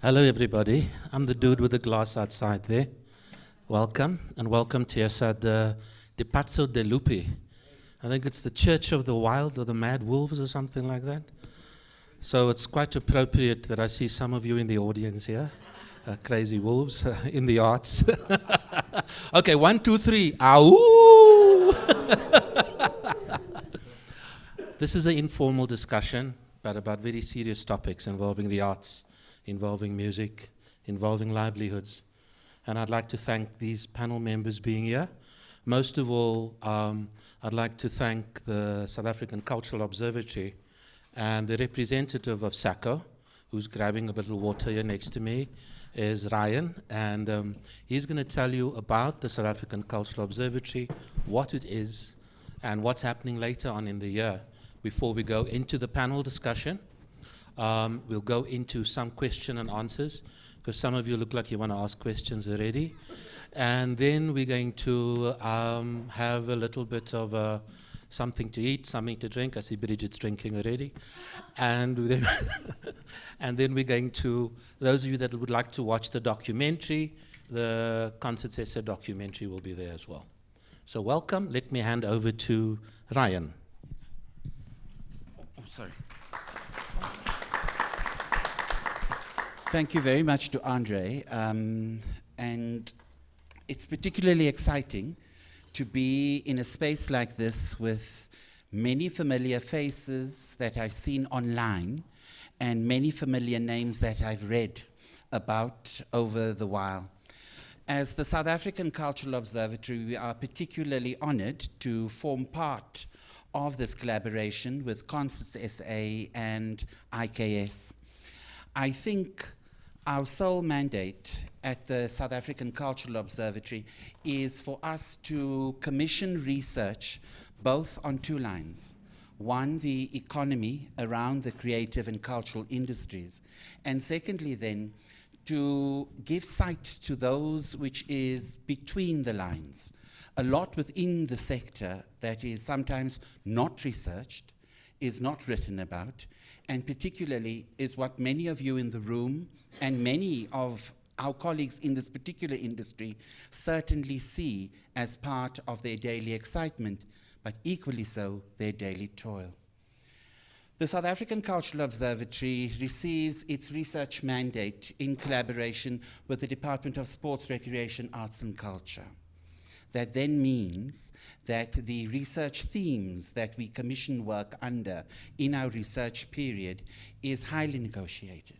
Hello, everybody. I'm the dude with the glass outside there. Welcome, and welcome to Chiesa di Pazzo Lupi. I think it's the Church of the Wild or the Mad Wolves or something like that. So it's quite appropriate that I see some of you in the audience here, crazy wolves in the arts. Okay, 1, 2, 3. Ow! This is an informal discussion, but about very serious topics involving the arts, involving music, involving livelihoods. And I'd like to thank these panel members being here. Most of all, I'd like to thank the South African Cultural Observatory and the representative of SACO, who's grabbing a little water here next to me, is Ryan. And he's going to tell you about the South African Cultural Observatory, what it is, and what's happening later on in the year. Before we go into the panel discussion, we'll go into some question and answers, because some of you look like you want to ask questions already. And then we're going to have a little bit of something to eat, something to drink. I see Bridget's drinking already. And then, and then we're going to, those of you that would like to watch the documentary, the Concert Essay documentary will be there as well. So welcome. Let me hand over to Ryan. Oh, sorry. Thank you very much to Andre. And it's particularly exciting to be in a space like this with many familiar faces that I've seen online and many familiar names that I've read about over the while. As the South African Cultural Observatory, we are particularly honored to form part of this collaboration with Concerts SA and IKS. I think our sole mandate at the South African Cultural Observatory is for us to commission research both on two lines. One, the economy around the creative and cultural industries, and secondly then, to give sight to those which is between the lines. A lot within the sector that is sometimes not researched, is not written about, and particularly is what many of you in the room and many of our colleagues in this particular industry certainly see as part of their daily excitement, but equally so their daily toil. The South African Cultural Observatory receives its research mandate in collaboration with the Department of Sports, Recreation, Arts and Culture. That then means that the research themes that we commission work under in our research period is highly negotiated.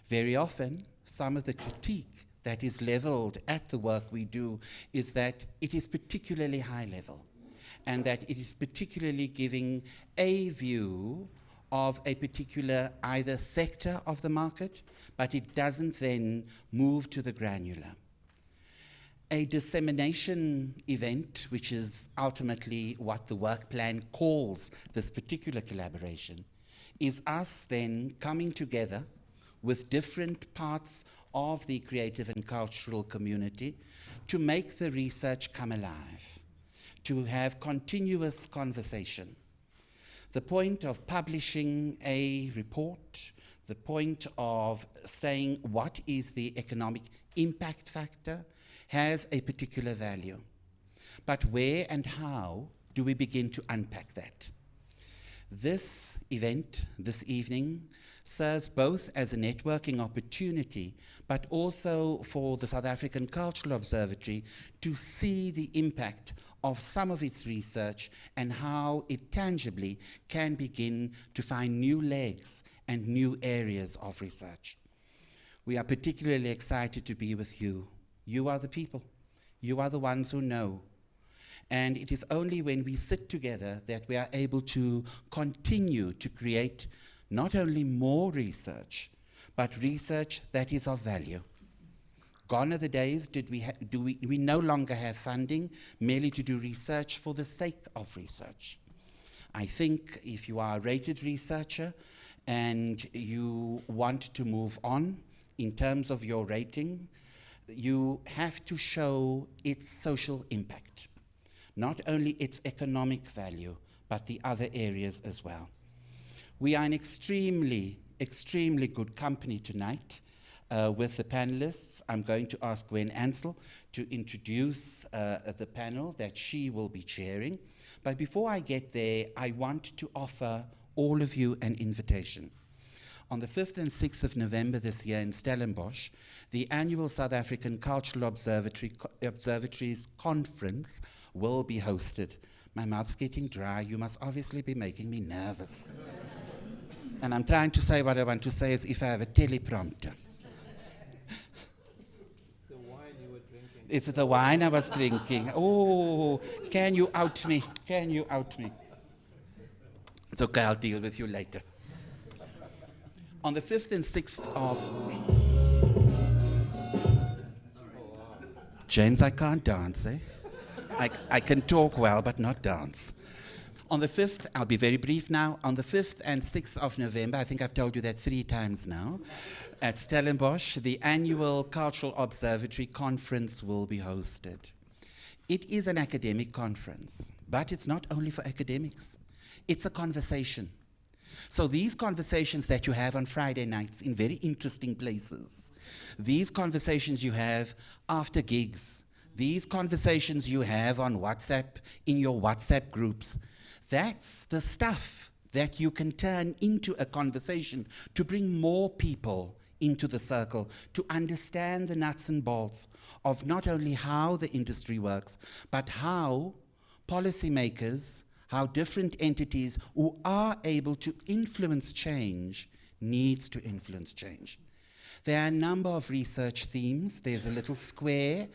Very often, some of the critique that is leveled at the work we do is that it is particularly high level, and that it is particularly giving a view of a particular either sector of the market, but it doesn't then move to the granular. A dissemination event, which is ultimately what the work plan calls this particular collaboration, is us then coming together with different parts of the creative and cultural community to make the research come alive, to have continuous conversation. The point of publishing a report, the point of saying what is the economic impact factor, has a particular value. But where and how do we begin to unpack that? This event, this evening, serves both as a networking opportunity, but also for the South African Cultural Observatory to see the impact of some of its research and how it tangibly can begin to find new legs and new areas of research. We are particularly excited to be with you. You are the people. You are the ones who know. And it is only when we sit together that we are able to continue to create not only more research, but research that is of value. Gone are the days we no longer have funding merely to do research for the sake of research. I think if you are a rated researcher and you want to move on in terms of your rating, you have to show its social impact, not only its economic value, but the other areas as well. We are in extremely good company tonight. with the panelists. I'm going to ask Gwen Ansell to introduce the panel that she will be chairing. But before I get there, I want to offer all of you an invitation. On the 5th and 6th of November this year in Stellenbosch, the annual South African Cultural Observatories Conference will be hosted. My mouth's getting dry. You must obviously be making me nervous. And I'm trying to say what I want to say as if I have a teleprompter. It's the wine you were drinking. It's the wine I was drinking. Oh, can you out me? Can you out me? It's okay, I'll deal with you later. On the 5th and 6th of... James, I can't dance, eh? I can talk well, but not dance. On the 5th, I'll be very brief now, on the 5th and 6th of November, I think I've told you that 3 times now, at Stellenbosch, the annual Cultural Observatory Conference will be hosted. It is an academic conference, but it's not only for academics. It's a conversation. So these conversations that you have on Friday nights in very interesting places, these conversations you have after gigs, these conversations you have on WhatsApp, in your WhatsApp groups, that's the stuff that you can turn into a conversation to bring more people into the circle, to understand the nuts and bolts of not only how the industry works, but how policymakers, how different entities who are able to influence change needs to influence change. There are a number of research themes. There's a little square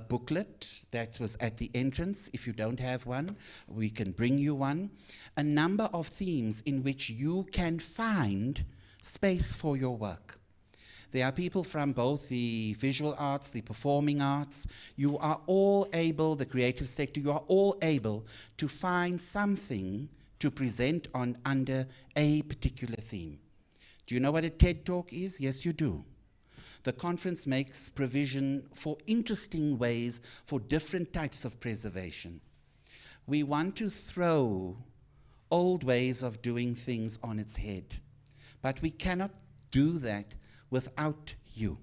booklet that was at the entrance. If you don't have one, we can bring you one. A number of themes in which you can find space for your work. There are people from both the visual arts, the performing arts. You are all able, the creative sector, you are all able to find something to present on under a particular theme. Do you know what a TED Talk is? Yes, you do. The conference makes provision for interesting ways for different types of preservation. We want to throw old ways of doing things on its head, but we cannot do that without you.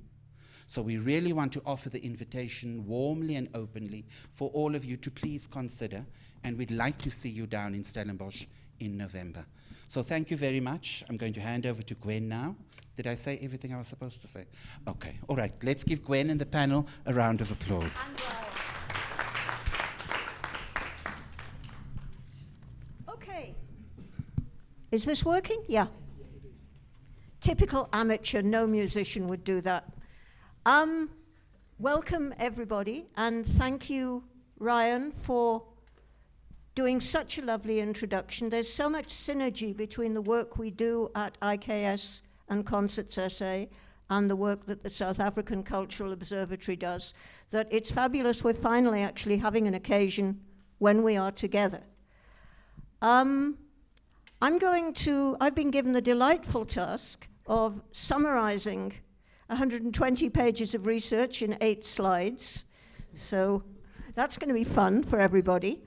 So we really want to offer the invitation warmly and openly for all of you to please consider, and we'd like to see you down in Stellenbosch in November. So thank you very much. I'm going to hand over to Gwen now. Did I say everything I was supposed to say? Okay, all right. Let's give Gwen and the panel a round of applause. Okay. Is this working? Yeah. Typical amateur, no musician would do that. Welcome everybody, and thank you, Ryan, for doing such a lovely introduction. There's so much synergy between the work we do at IKS and Concerts SA and the work that the South African Cultural Observatory does, that it's fabulous we're finally actually having an occasion when we are together. I've been given the delightful task of summarizing 120 pages of research in 8 slides. So that's going to be fun for everybody.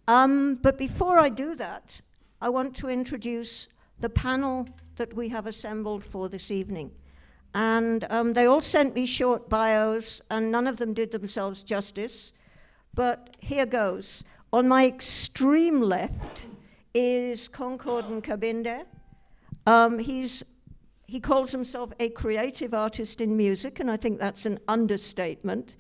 But before I do that, I want to introduce the panel that we have assembled for this evening. And they all sent me short bios, and none of them did themselves justice. But here goes. On my extreme left is Concord Nkabinde. He calls himself a creative artist in music, and I think that's an understatement.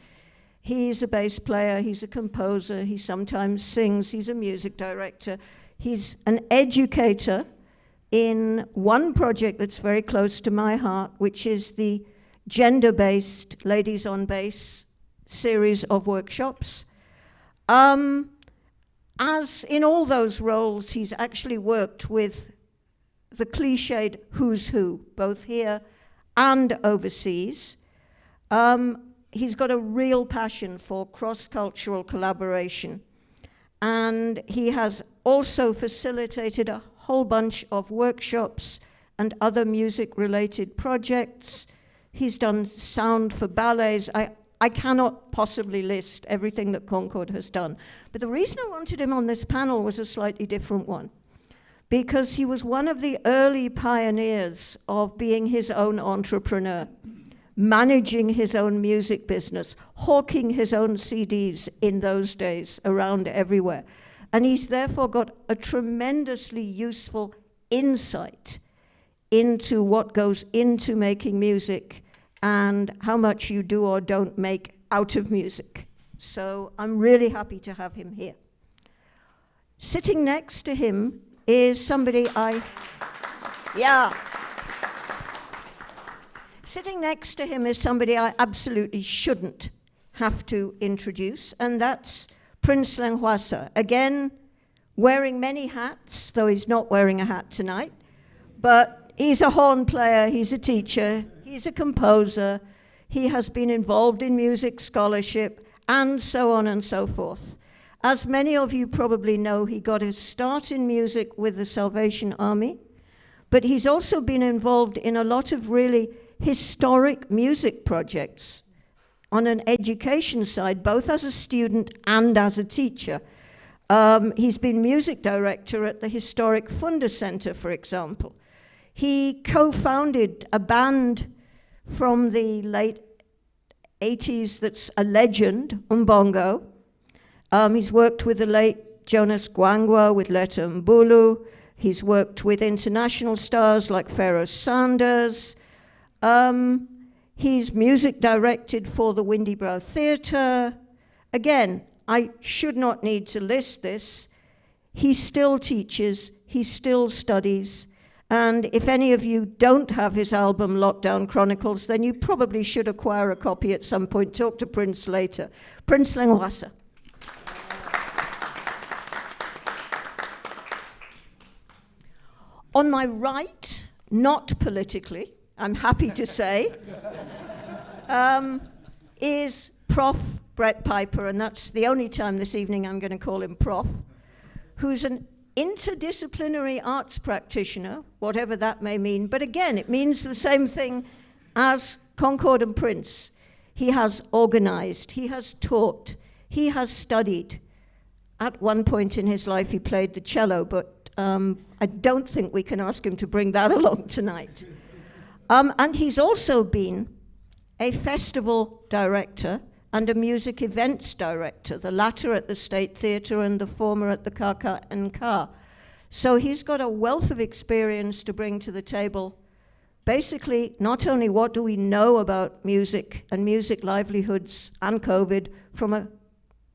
He's a bass player, he's a composer, he sometimes sings, he's a music director. He's an educator in one project that's very close to my heart, which is the gender-based Ladies on Bass series of workshops. As in all those roles, he's actually worked with the cliched who's who, both here and overseas. He's got a real passion for cross-cultural collaboration. And he has also facilitated a whole bunch of workshops and other music-related projects. He's done sound for ballets. I cannot possibly list everything that Concord has done. But the reason I wanted him on this panel was a slightly different one, because he was one of the early pioneers of being his own entrepreneur. managing his own music business, hawking his own CDs in those days around everywhere. And he's therefore got a tremendously useful insight into what goes into making music and how much you do or don't make out of music. So I'm really happy to have him here. Sitting next to him is somebody Sitting next to him is somebody I absolutely shouldn't have to introduce, and that's Prince Lengwasa. Again, wearing many hats, though he's not wearing a hat tonight, but he's a horn player, he's a teacher, he's a composer, he has been involved in music scholarship, and so on and so forth. As many of you probably know, he got his start in music with the Salvation Army, but he's also been involved in a lot of really historic music projects on an education side, both as a student and as a teacher. He's been music director at the historic Funda Center, for example. He co-founded a band from the late 80s that's a legend, Umbongo. He's worked with the late Jonas Gwangwa, with Letta Mbulu. He's worked with international stars like Pharoah Sanders. He's music directed for the Windy Brow Theatre. Again, I should not need to list this. He still teaches, he still studies, and if any of you don't have his album Lockdown Chronicles, then you probably should acquire a copy at some point. Talk to Prince later. Prince Lengwasa. On my right, not politically, I'm happy to say, is Prof. Brett Piper, and that's the only time this evening I'm going to call him Prof, who's an interdisciplinary arts practitioner, whatever that may mean, but again, it means the same thing as Concord and Prince. He has organized, he has taught, he has studied. At one point in his life, he played the cello, but I don't think we can ask him to bring that along tonight. And he's also been a festival director and a music events director, the latter at the State Theatre and the former at the KAKA. So he's got a wealth of experience to bring to the table. Basically, not only what do we know about music and music livelihoods and COVID from a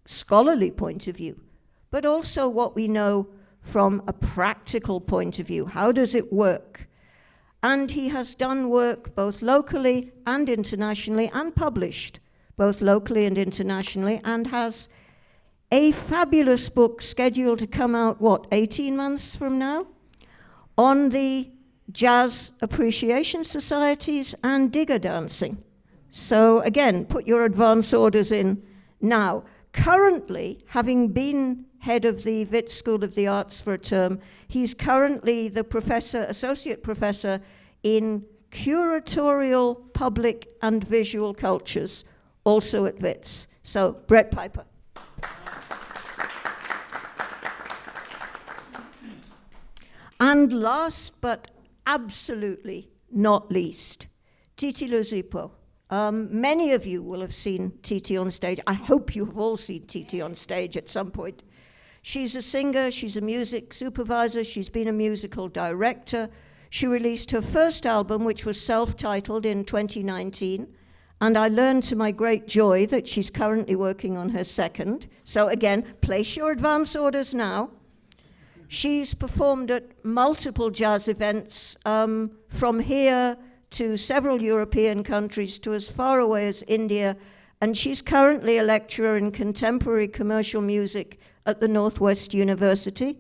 scholarly point of view, but also what we know from a practical point of view. How does it work? And he has done work both locally and internationally, and published both locally and internationally, and has a fabulous book scheduled to come out, 18 months from now, on the jazz appreciation societies and digger dancing. So again, put your advance orders in now. Currently, having been head of the Wits School of the Arts for a term, he's currently the associate professor in curatorial public and visual cultures, also at Wits. So, Brett Piper. And last but absolutely not least, Titi Luzipo. Many of you will have seen Titi on stage. I hope you have all seen Titi on stage at some point. She's a singer, she's a music supervisor, she's been a musical director. She released her first album, which was self-titled, in 2019, and I learned to my great joy that she's currently working on her second. So again, place your advance orders now. She's performed at multiple jazz events, from here to several European countries to as far away as India, and she's currently a lecturer in contemporary commercial music at the Northwest University.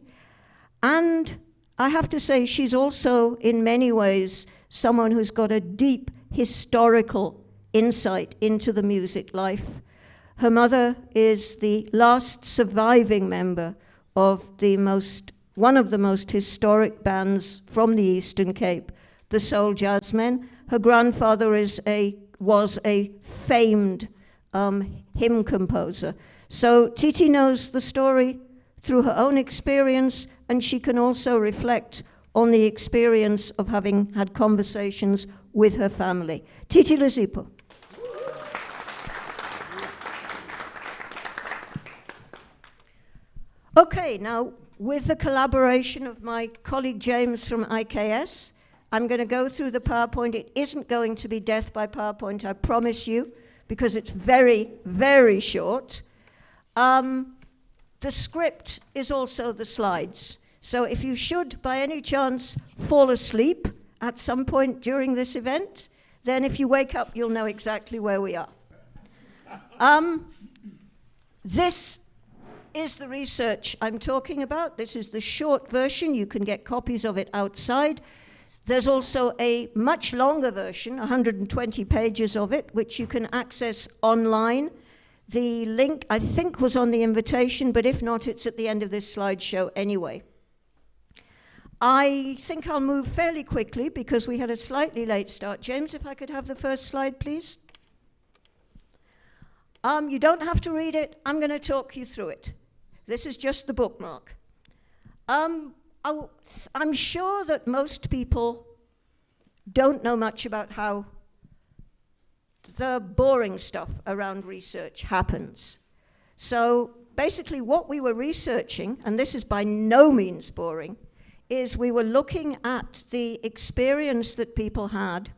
And I have to say, she's also, in many ways, someone who's got a deep historical insight into the music life. Her mother is the last surviving member of one of the most historic bands from the Eastern Cape, the Soul Jazzmen. Her grandfather was a famed hymn composer. So Titi knows the story through her own experience, and she can also reflect on the experience of having had conversations with her family. Titi Luzipo. Okay, now with the collaboration of my colleague James from IKS, I'm going to go through the PowerPoint. It isn't going to be death by PowerPoint, I promise you, because it's very, very short. The script is also the slides. So if you should, by any chance, fall asleep at some point during this event, then if you wake up, you'll know exactly where we are. This is the research I'm talking about. This is the short version. You can get copies of it outside. There's also a much longer version, 120 pages of it, which you can access online. The link, I think, was on the invitation, but if not, it's at the end of this slideshow anyway. I think I'll move fairly quickly because we had a slightly late start. James, if I could have the first slide, please. You don't have to read it. I'm going to talk you through it. This is just the bookmark. I'm sure that most people don't know much about how the boring stuff around research happens. So basically what we were researching, and this is by no means boring, is we were looking at the experience that people had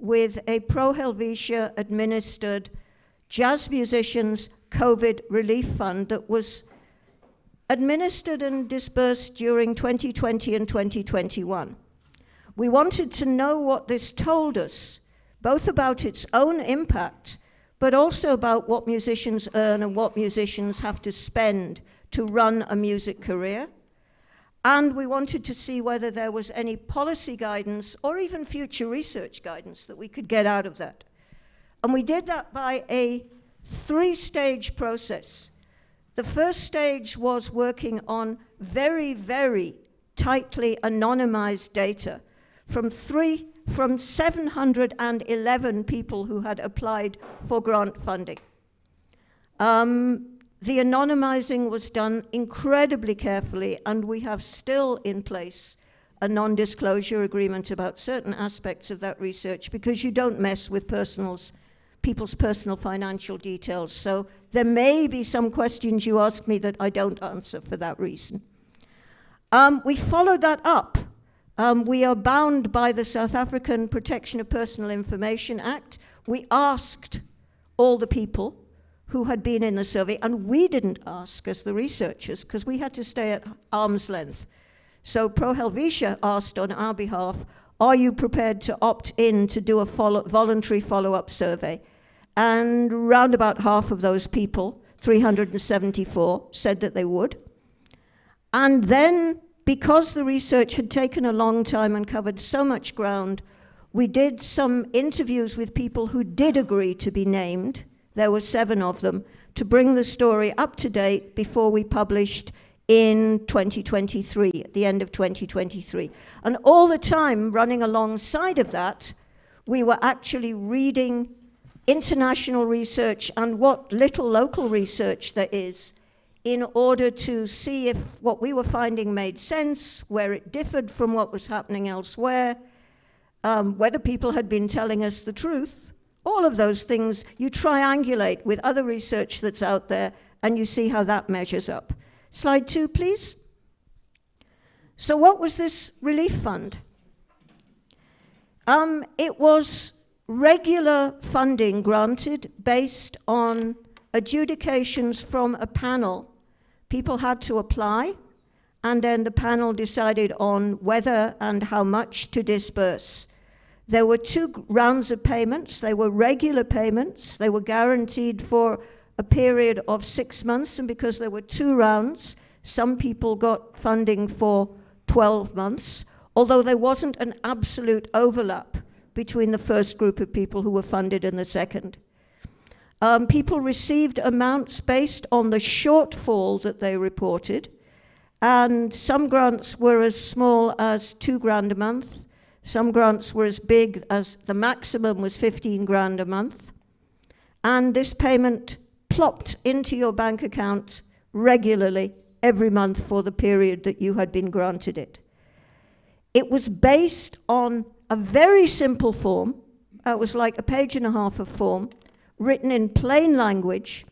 with a Pro Helvetia administered jazz musicians COVID relief fund that was administered and dispersed during 2020 and 2021. We wanted to know what this told us, both about its own impact, but also about what musicians earn and what musicians have to spend to run a music career. And we wanted to see whether there was any policy guidance or even future research guidance that we could get out of that. And we did that by a three-stage process. The first stage was working on very, very tightly anonymized data from 711 people who had applied for grant funding. The anonymizing was done incredibly carefully, and we have still in place a non-disclosure agreement about certain aspects of that research because you don't mess with people's personal financial details. So there may be some questions you ask me that I don't answer for that reason. We followed that up. We are bound by the South African Protection of Personal Information Act. We asked all the people who had been in the survey, and we didn't ask as the researchers because we had to stay at arm's length. So Pro Helvetia asked on our behalf, are you prepared to opt in to do a voluntary follow-up survey? And round about half of those people, 374, said that they would. And then, because the research had taken a long time and covered so much ground, we did some interviews with people who did agree to be named. There were 7 of them, to bring the story up to date before we published in 2023, at the end of 2023. And all the time, running alongside of that, we were actually reading international research and what little local research there is in order to see if what we were finding made sense, where it differed from what was happening elsewhere, whether people had been telling us the truth. All of those things you triangulate with other research that's out there, and you see how that measures up. Slide 2, please. So what was this relief fund? It was regular funding granted based on adjudications from a panel. People had to apply, and then the panel decided on whether and how much to disperse. There were 2 rounds of payments. They were regular payments. They were guaranteed for a period of 6 months, and because there were 2 rounds, some people got funding for 12 months, although there wasn't an absolute overlap between the first group of people who were funded and the second. People received amounts based on the shortfall that they reported, and some grants were as small as $2,000 a month. Some grants were as big as the maximum was 15 grand a month. And this payment plopped into your bank account regularly every month for the period that you had been granted it. It was based on a very simple form it was like a page and a half of form, written in plain language,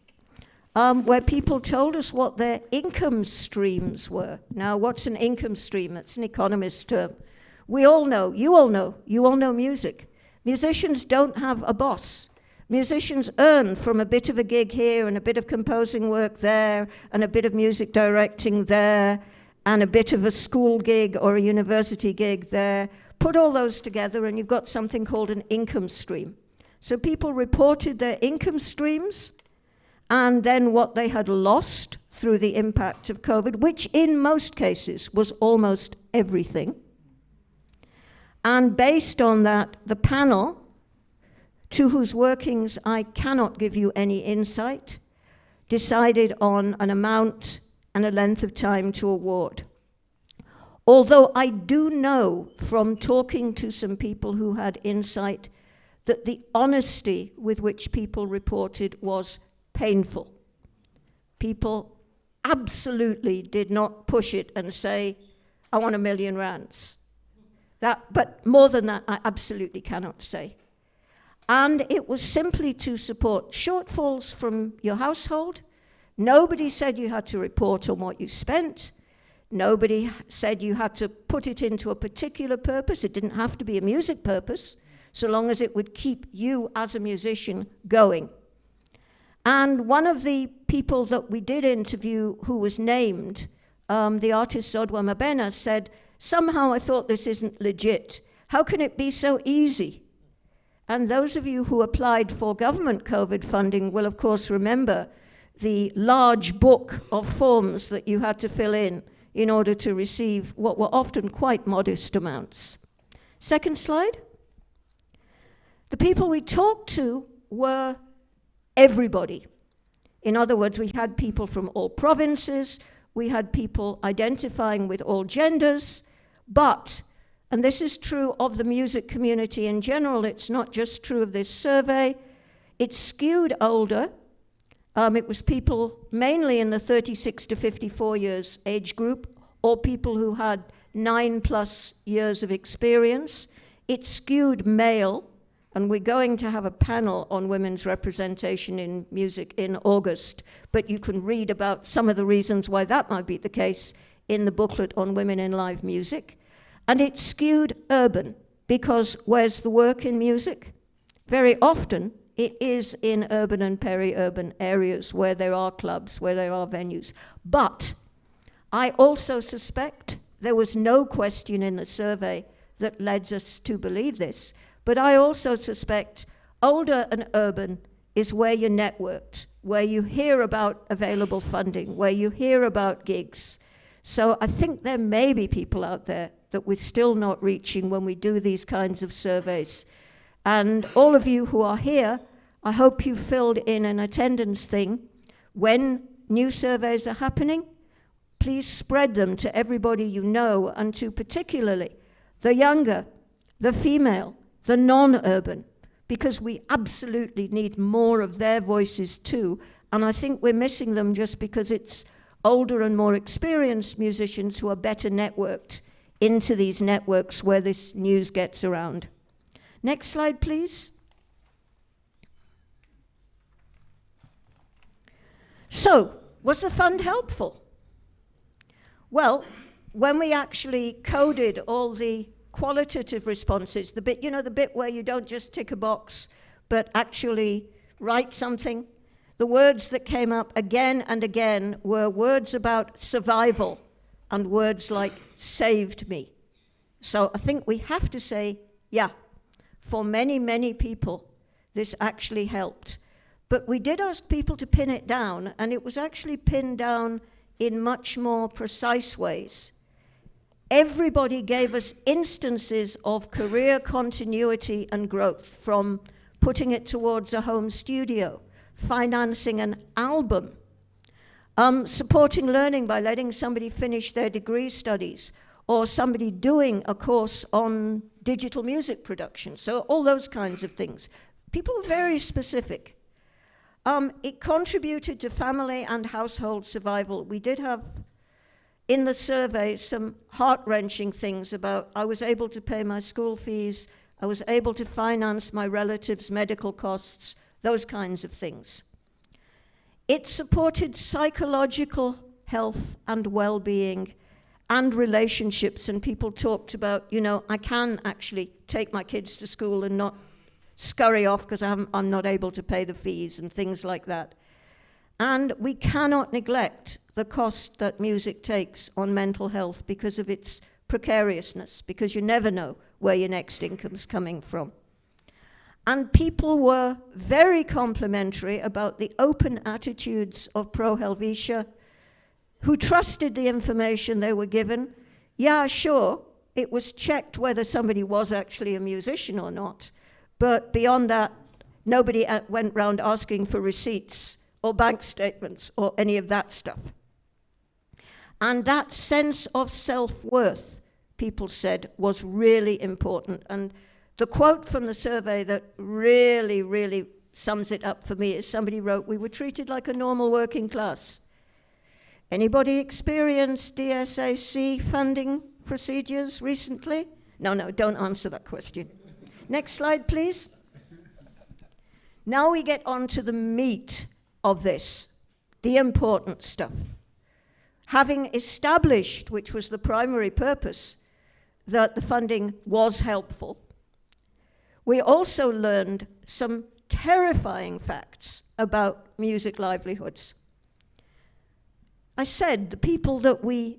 where people told us what their income streams were. Now, what's an income stream? That's an economist term. We all know, you all know music. Musicians don't have a boss. Musicians earn from a bit of a gig here and a bit of composing work there and a bit of music directing there and a bit of a school gig or a university gig there. Put all those together and you've got something called an income stream. So people reported their income streams and then what they had lost through the impact of COVID, which in most cases was almost everything. And based on that, the panel, to whose workings I cannot give you any insight, decided on an amount and a length of time to award. Although I do know from talking to some people who had insight that the honesty with which people reported was painful. People absolutely did not push it and say, I want R1 million. But more than that, I absolutely cannot say. And it was simply to support shortfalls from your household. Nobody said you had to report on what you spent. Nobody said you had to put it into a particular purpose. It didn't have to be a music purpose, so long as it would keep you as a musician going. And one of the people that we did interview who was named, the artist Zodwa Mabena, said, somehow I thought this isn't legit. How can it be so easy? And those of you who applied for government COVID funding will of course remember the large book of forms that you had to fill in order to receive what were often quite modest amounts. Second slide. The people we talked to were everybody. In other words, we had people from all provinces, we had people identifying with all genders, but, and this is true of the music community in general, it's not just true of this survey, it skewed older. It was people mainly in the 36 to 54 years age group, or people who had 9+ years of experience. It skewed male, and we're going to have a panel on women's representation in music in August, but you can read about some of the reasons why that might be the case in the booklet on women in live music. And it skewed urban, because where's the work in music? Very often, it is in urban and peri-urban areas where there are clubs, where there are venues. But I also suspect there was no question in the survey that led us to believe this, but I also suspect older and urban is where you're networked, where you hear about available funding, where you hear about gigs. So I think there may be people out there that we're still not reaching when we do these kinds of surveys. And all of you who are here, I hope you filled in an attendance thing. When new surveys are happening, please spread them to everybody you know, and to particularly the younger, the female, the non-urban, because we absolutely need more of their voices too. And I think we're missing them just because it's older and more experienced musicians who are better networked into these networks where this news gets around. Next slide, please. So, was the fund helpful? Well, when we actually coded all the qualitative responses, the bit, the bit where you don't just tick a box, but actually write something, the words that came up again and again were words about survival and words like saved me. So I think we have to say, yeah, for many, many people, this actually helped. But we did ask people to pin it down, and it was actually pinned down in much more precise ways. Everybody gave us instances of career continuity and growth, from putting it towards a home studio, financing an album, supporting learning by letting somebody finish their degree studies, or somebody doing a course on digital music production. So all those kinds of things. People were very specific. It contributed to family and household survival. We did have in the survey some heart-wrenching things about, I was able to pay my school fees, I was able to finance my relatives' medical costs, those kinds of things. It supported psychological health and well-being and relationships, and people talked about, you know, I can actually take my kids to school and not scurry off because I'm not able to pay the fees and things like that. And we cannot neglect the cost that music takes on mental health because of its precariousness, because you never know where your next income's coming from. And people were very complimentary about the open attitudes of Pro Helvetia, who trusted the information they were given. Yeah, sure, it was checked whether somebody was actually a musician or not, but beyond that, nobody went round asking for receipts or bank statements or any of that stuff. And that sense of self-worth, people said, was really important. And the quote from the survey that really, really sums it up for me is somebody wrote, "We were treated like a normal working class." Anybody experienced DSAC funding procedures recently? No, don't answer that question. Next slide, please. Now we get on to the meat of this, the important stuff. Having established, which was the primary purpose, that the funding was helpful, we also learned some terrifying facts about music livelihoods. I said the people that we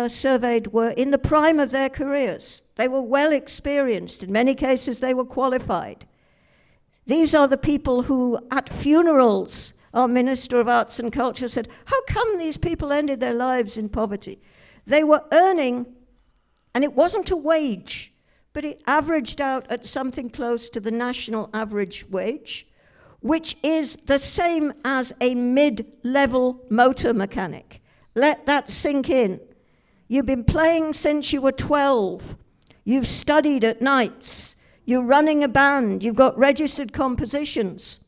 surveyed were in the prime of their careers. They were well experienced. In many cases, they were qualified. These are the people who, at funerals, our Minister of Arts and Culture said, how come these people ended their lives in poverty? They were earning, and it wasn't a wage, but it averaged out at something close to the national average wage, which is the same as a mid-level motor mechanic. Let that sink in. You've been playing since you were 12. You've studied at nights. You're running a band. You've got registered compositions.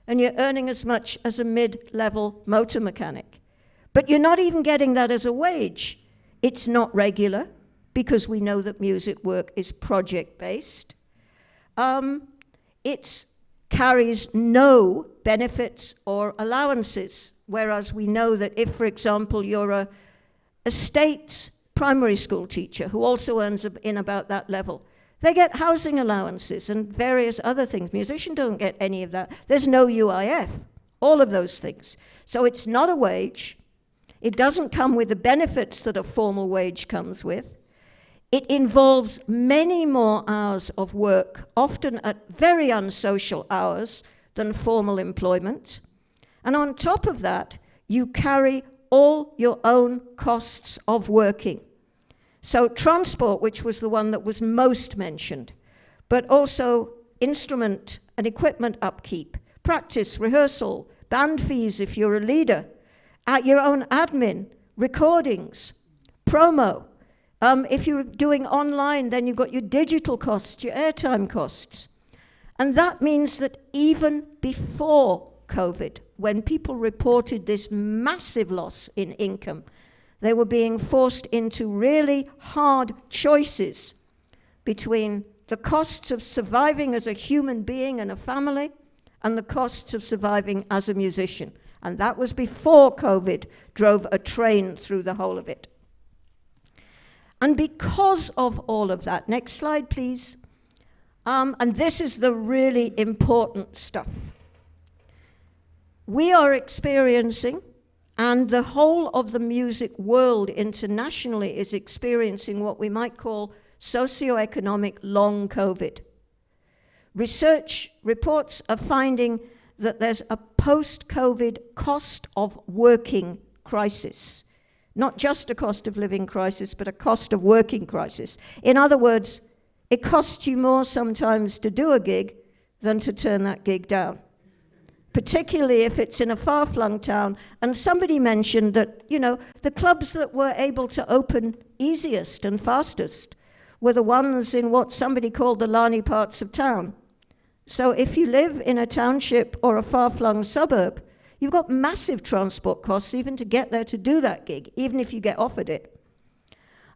And you're earning as much as a mid-level motor mechanic. But you're not even getting that as a wage. It's not regular, because we know that music work is project-based. It carries no benefits or allowances, whereas we know that if, for example, you're a state primary school teacher who also earns in about that level, they get housing allowances and various other things. Musicians don't get any of that. There's no UIF, all of those things. So it's not a wage. It doesn't come with the benefits that a formal wage comes with. It involves many more hours of work, often at very unsocial hours, than formal employment. And on top of that, you carry all your own costs of working. So transport, which was the one that was most mentioned, but also instrument and equipment upkeep, practice, rehearsal, band fees if you're a leader, your own admin, recordings, promo. If you're doing online, then you've got your digital costs, your airtime costs. And that means that even before COVID, when people reported this massive loss in income, they were being forced into really hard choices between the costs of surviving as a human being and a family and the costs of surviving as a musician. And that was before COVID drove a train through the whole of it. And because of all of that, next slide, please. And this is the really important stuff. We are experiencing, and the whole of the music world internationally is experiencing what we might call socioeconomic long COVID. Research reports are finding that there's a post-COVID cost of working crisis. Not just a cost of living crisis, but a cost of working crisis. In other words, it costs you more sometimes to do a gig than to turn that gig down, particularly if it's in a far-flung town. And somebody mentioned that, you know, the clubs that were able to open easiest and fastest were the ones in what somebody called the Lani parts of town. So if you live in a township or a far-flung suburb, you've got massive transport costs even to get there to do that gig, even if you get offered it.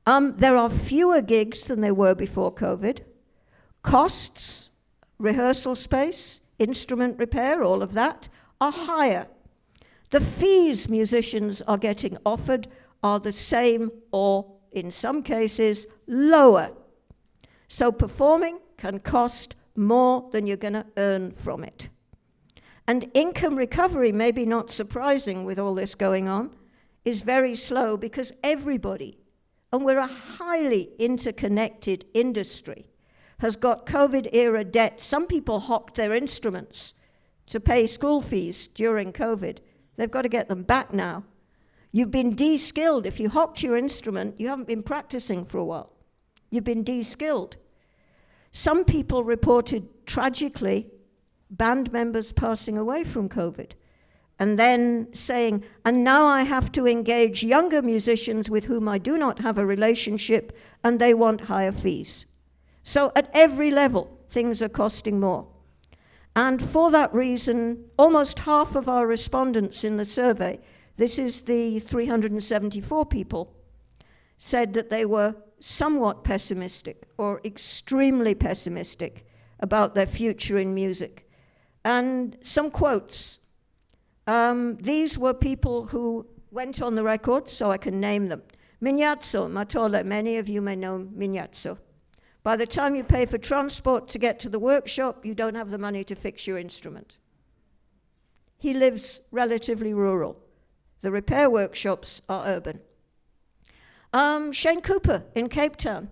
There are fewer gigs than there were before COVID. costs, rehearsal space, instrument repair, all of that, are higher. The fees musicians are getting offered are the same or, in some cases, lower. So performing can cost more than you're going to earn from it. And income recovery, maybe not surprising with all this going on, is very slow because everybody, and we're a highly interconnected industry, has got COVID-era debt. Some people hocked their instruments to pay school fees during COVID. They've got to get them back now. You've been de-skilled. If you hocked your instrument, you haven't been practicing for a while. You've been de-skilled. Some people reported, tragically, band members passing away from COVID, and then saying, and now I have to engage younger musicians with whom I do not have a relationship, and they want higher fees. So at every level, things are costing more. And for that reason, almost half of our respondents in the survey, this is the 374 people, said that they were somewhat pessimistic or extremely pessimistic about their future in music. And some quotes. These were people who went on the record, so I can name them. Mignazzo, Matole, many of you may know Mignazzo. By the time you pay for transport to get to the workshop, you don't have the money to fix your instrument. He lives relatively rural. The repair workshops are urban. Shane Cooper in Cape Town.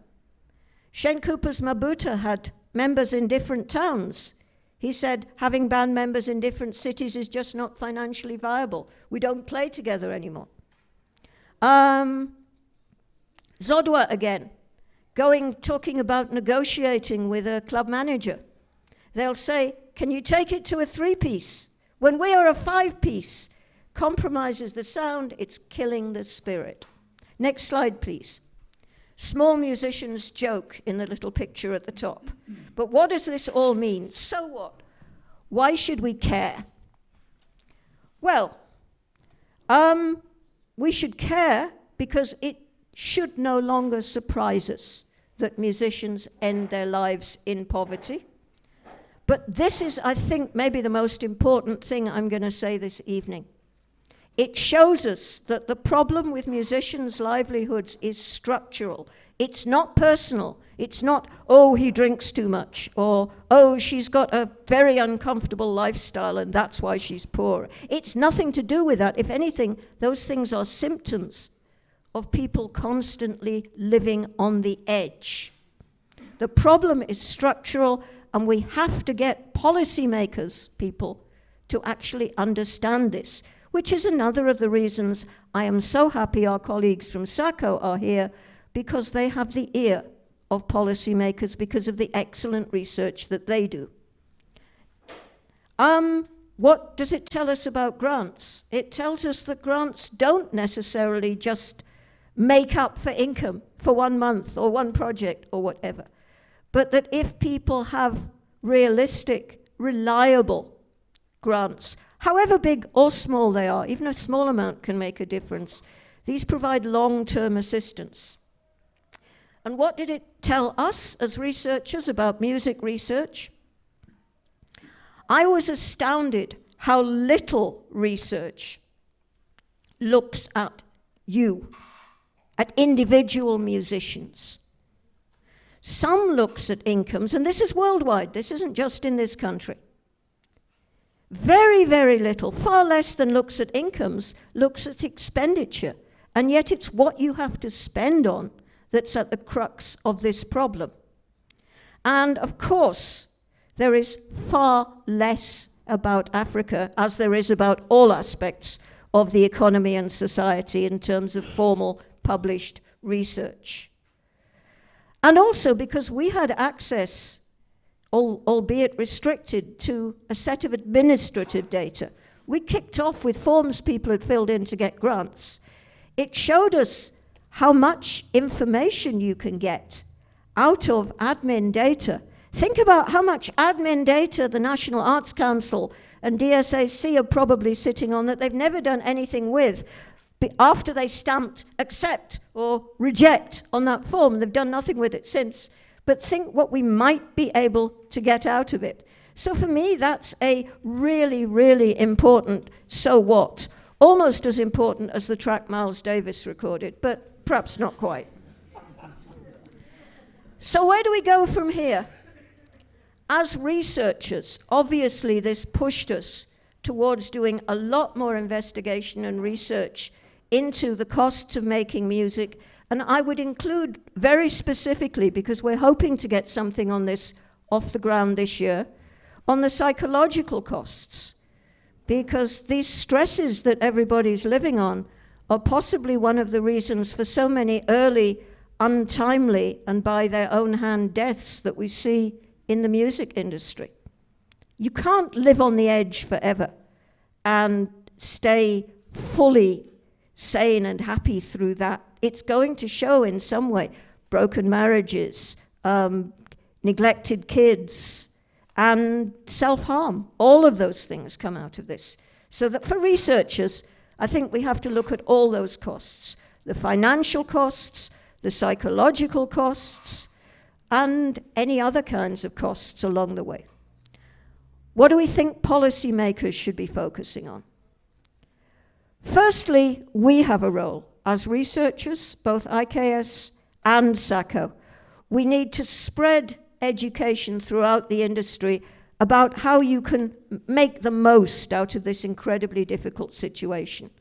Shane Cooper's Mabuta had members in different towns. He said having band members in different cities is just not financially viable. We don't play together anymore. Zodwa again, talking about negotiating with a club manager. They'll say, can you take it to a 3-piece? When we are a 5-piece, compromises the sound, it's killing the spirit. Next slide, please. Small musicians joke in the little picture at the top. But what does this all mean? So what? Why should we care? Well, we should care because it should no longer surprise us that musicians end their lives in poverty. But this is, I think, maybe the most important thing I'm going to say this evening. It shows us that the problem with musicians' livelihoods is structural. It's not personal. It's not, oh, he drinks too much, or, oh, she's got a very uncomfortable lifestyle and that's why she's poor. It's nothing to do with that. If anything, those things are symptoms of people constantly living on the edge. The problem is structural, and we have to get policymakers, people, to actually understand this, which is another of the reasons I am so happy our colleagues from SACO are here, because they have the ear of policymakers because of the excellent research that they do. What does it tell us about grants? It tells us that grants don't necessarily just make up for income for 1 month or one project or whatever, but that if people have realistic, reliable grants, however big or small they are, even a small amount can make a difference. These provide long-term assistance. And what did it tell us as researchers about music research? I was astounded how little research looks at you, at individual musicians. Some looks at incomes, and this is worldwide, this isn't just in this country. Very, very little, far less than looks at incomes, looks at expenditure. And yet it's what you have to spend on that's at the crux of this problem. And of course, there is far less about Africa, as there is about all aspects of the economy and society in terms of formal published research. And also because we had access, albeit restricted, to a set of administrative data. We kicked off with forms people had filled in to get grants. It showed us how much information you can get out of admin data. Think about how much admin data the National Arts Council and DSAC are probably sitting on that they've never done anything with. After they stamped accept or reject on that form, they've done nothing with it since. but think what we might be able to get out of it. So for me, that's a really, really important so what. Almost as important as the track Miles Davis recorded, but perhaps not quite. So where do we go from here? As researchers, obviously this pushed us towards doing a lot more investigation and research into the costs of making music. And I would include very specifically, because we're hoping to get something on this off the ground this year, on the psychological costs. Because these stresses that everybody's living on are possibly one of the reasons for so many early, untimely, and by their own hand deaths that we see in the music industry. You can't live on the edge forever and stay fully sane and happy through that. It's going to show in some way. Broken marriages, neglected kids, and self-harm. All of those things come out of this. So that for researchers, I think we have to look at all those costs. The financial costs, the psychological costs, and any other kinds of costs along the way. What do we think policymakers should be focusing on? Firstly, we have a role as researchers, both IKS and SACO. We need to spread education throughout the industry about how you can make the most out of this incredibly difficult situation.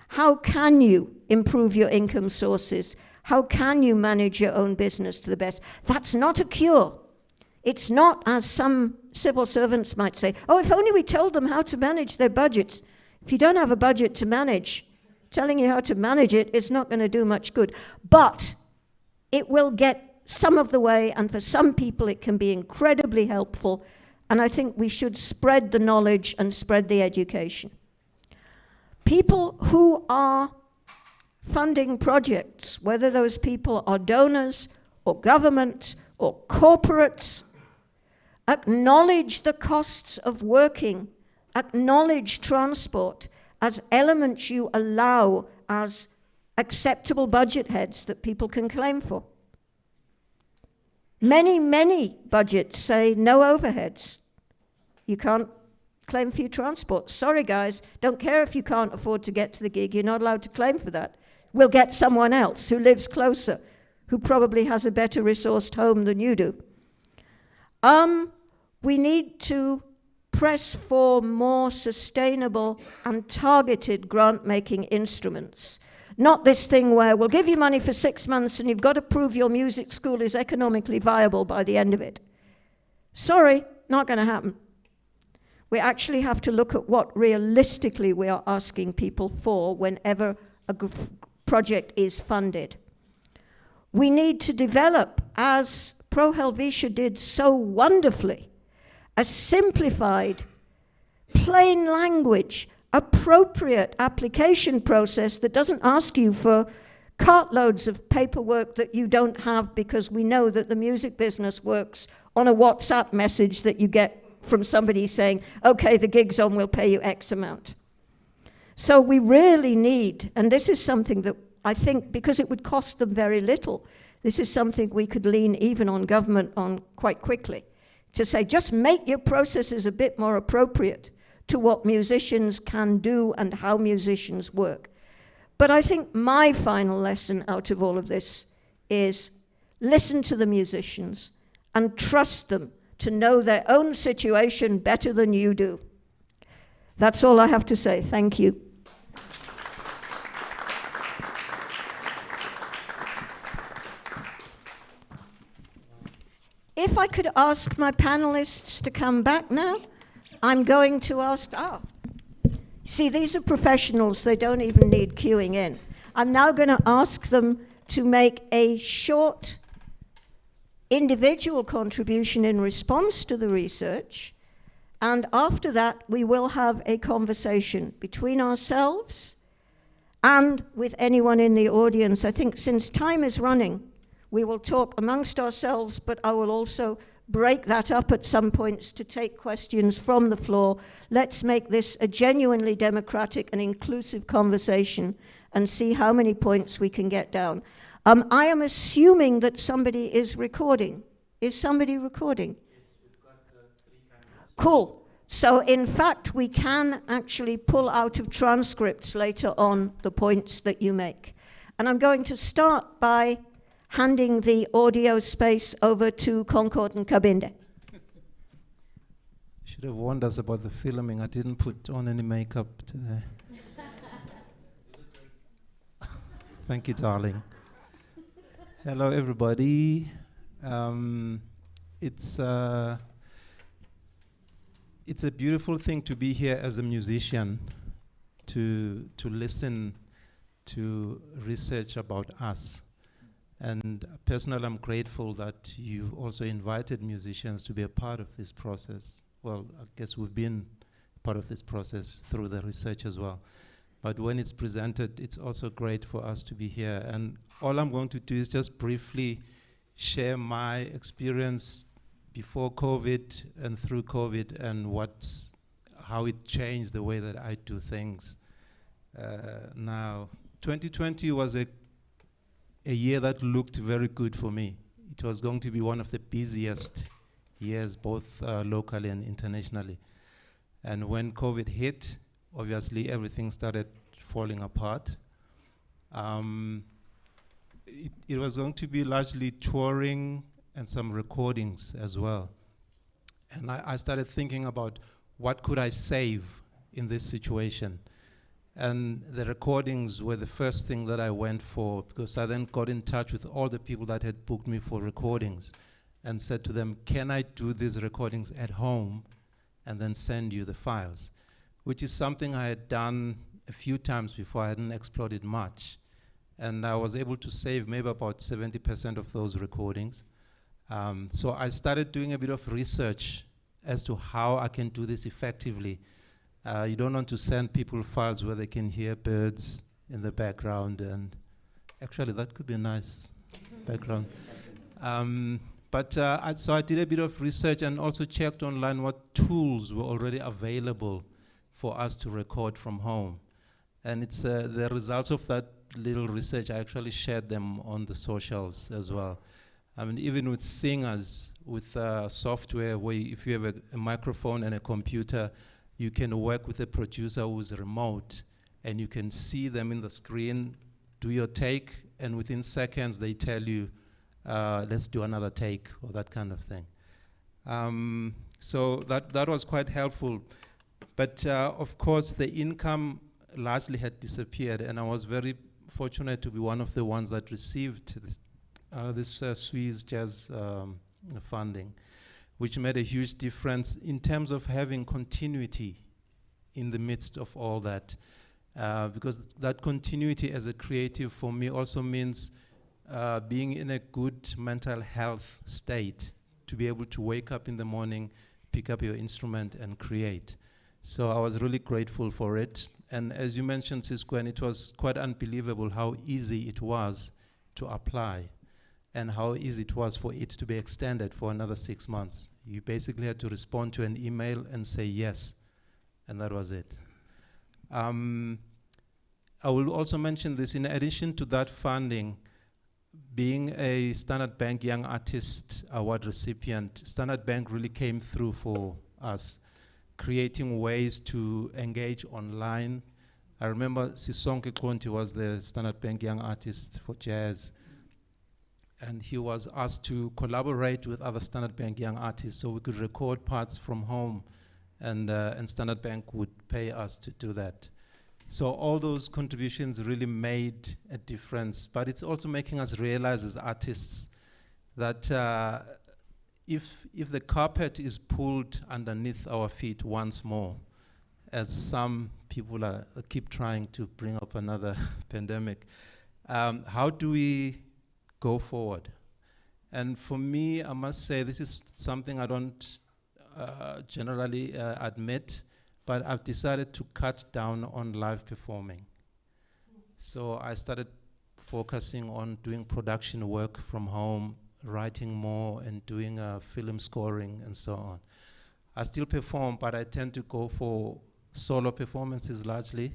How can you improve your income sources? How can you manage your own business to the best? That's not a cure. It's not, as some civil servants might say, oh, if only we told them how to manage their budgets. If you don't have a budget to manage, telling you how to manage it is not going to do much good. But it will get some of the way, and for some people it can be incredibly helpful, and I think we should spread the knowledge and spread the education. People who are funding projects, whether those people are donors or government or corporates, acknowledge the costs of working, acknowledge transport as elements you allow as acceptable budget heads that people can claim for. Many, many budgets say no overheads. You can't claim for your transport. Sorry, guys, don't care if you can't afford to get to the gig, you're not allowed to claim for that. We'll get someone else who lives closer, who probably has a better resourced home than you do. We need to press for more sustainable and targeted grant-making instruments. Not this thing where we'll give you money for 6 months and you've got to prove your music school is economically viable by the end of it. Sorry, not going to happen. We actually have to look at what realistically we are asking people for whenever a project is funded. We need to develop, as Pro Helvetia did so wonderfully, a simplified, plain language, appropriate application process that doesn't ask you for cartloads of paperwork that you don't have, because we know that the music business works on a WhatsApp message that you get from somebody saying, okay, the gig's on, we'll pay you X amount. So we really need, and this is something that I think, because it would cost them very little, this is something we could lean even on government on quite quickly, to say, just make your processes a bit more appropriate to what musicians can do and how musicians work. But I think my final lesson out of all of this is listen to the musicians and trust them to know their own situation better than you do. That's all I have to say. Thank you. If I could ask my panelists to come back now, I'm going to ask, see, these are professionals, they don't even need queuing in. I'm now going to ask them to make a short individual contribution in response to the research, and after that we will have a conversation between ourselves and with anyone in the audience. I think since time is running, we will talk amongst ourselves, but I will also break that up at some points to take questions from the floor. Let's make this a genuinely democratic and inclusive conversation and see how many points we can get down. I am assuming that somebody is recording. Is somebody recording? Cool. So in fact, we can actually pull out of transcripts later on the points that you make. And I'm going to start by handing the audio space over to Concord and Kabinde. Should have warned us about the filming. I didn't put on any makeup today. Thank you, darling. Hello, everybody. It's a beautiful thing to be here as a musician, to listen to research about us. And personally, I'm grateful that you've also invited musicians to be a part of this process. Well, I guess we've been part of this process through the research as well. But when it's presented, it's also great for us to be here. And all I'm going to do is just briefly share my experience before COVID and through COVID and how it changed the way that I do things. Now, 2020 was a year that looked very good for me. It was going to be one of the busiest years, both locally and internationally. And when COVID hit, obviously everything started falling apart. It was going to be largely touring and some recordings as well. And I started thinking about what could I save in this situation. And the recordings were the first thing that I went for, because I then got in touch with all the people that had booked me for recordings and said to them, can I do these recordings at home and then send you the files? Which is something I had done a few times before. I hadn't explored it much. And I was able to save maybe about 70% of those recordings. So I started doing a bit of research as to how I can do this effectively. You don't want to send people files where they can hear birds in the background, and actually that could be a nice background. So I did a bit of research and also checked online what tools were already available for us to record from home. And it's the results of that little research, I actually shared them on the socials as well. I mean, even with singers, with software where if you have a microphone and a computer, you can work with a producer who's remote, and you can see them in the screen, do your take, and within seconds they tell you, let's do another take, or that kind of thing. So that was quite helpful. But of course, the income largely had disappeared, and I was very fortunate to be one of the ones that received this Swiss jazz funding, which made a huge difference in terms of having continuity in the midst of all that. Because that continuity as a creative for me also means being in a good mental health state to be able to wake up in the morning, pick up your instrument and create. So I was really grateful for it. And as you mentioned, Cisco, and it was quite unbelievable how easy it was to apply and how easy it was for it to be extended for another 6 months. You basically had to respond to an email and say yes, and that was it. I will also mention this, in addition to that funding, being a Standard Bank Young Artist Award recipient, Standard Bank really came through for us, creating ways to engage online. I remember Sisonke Konti was the Standard Bank Young Artist for Jazz, and he was asked to collaborate with other Standard Bank Young Artists so we could record parts from home, and Standard Bank would pay us to do that. So all those contributions really made a difference, but it's also making us realize as artists that if the carpet is pulled underneath our feet once more, as some people keep trying to bring up another pandemic, how do we go forward? And for me, I must say, this is something I don't generally admit, but I've decided to cut down on live performing. So I started focusing on doing production work from home, writing more and doing film scoring and so on. I still perform, but I tend to go for solo performances largely.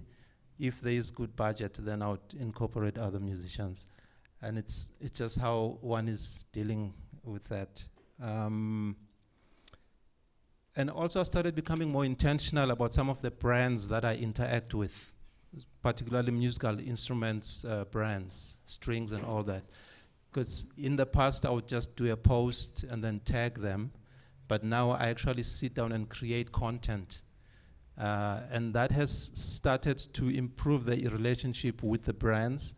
If there is good budget, then I would incorporate other musicians. And it's just how one is dealing with that. And also I started becoming more intentional about some of the brands that I interact with, particularly musical instruments, brands, strings and all that. Because in the past I would just do a post and then tag them, but now I actually sit down and create content. And that has started to improve the relationship with the brands.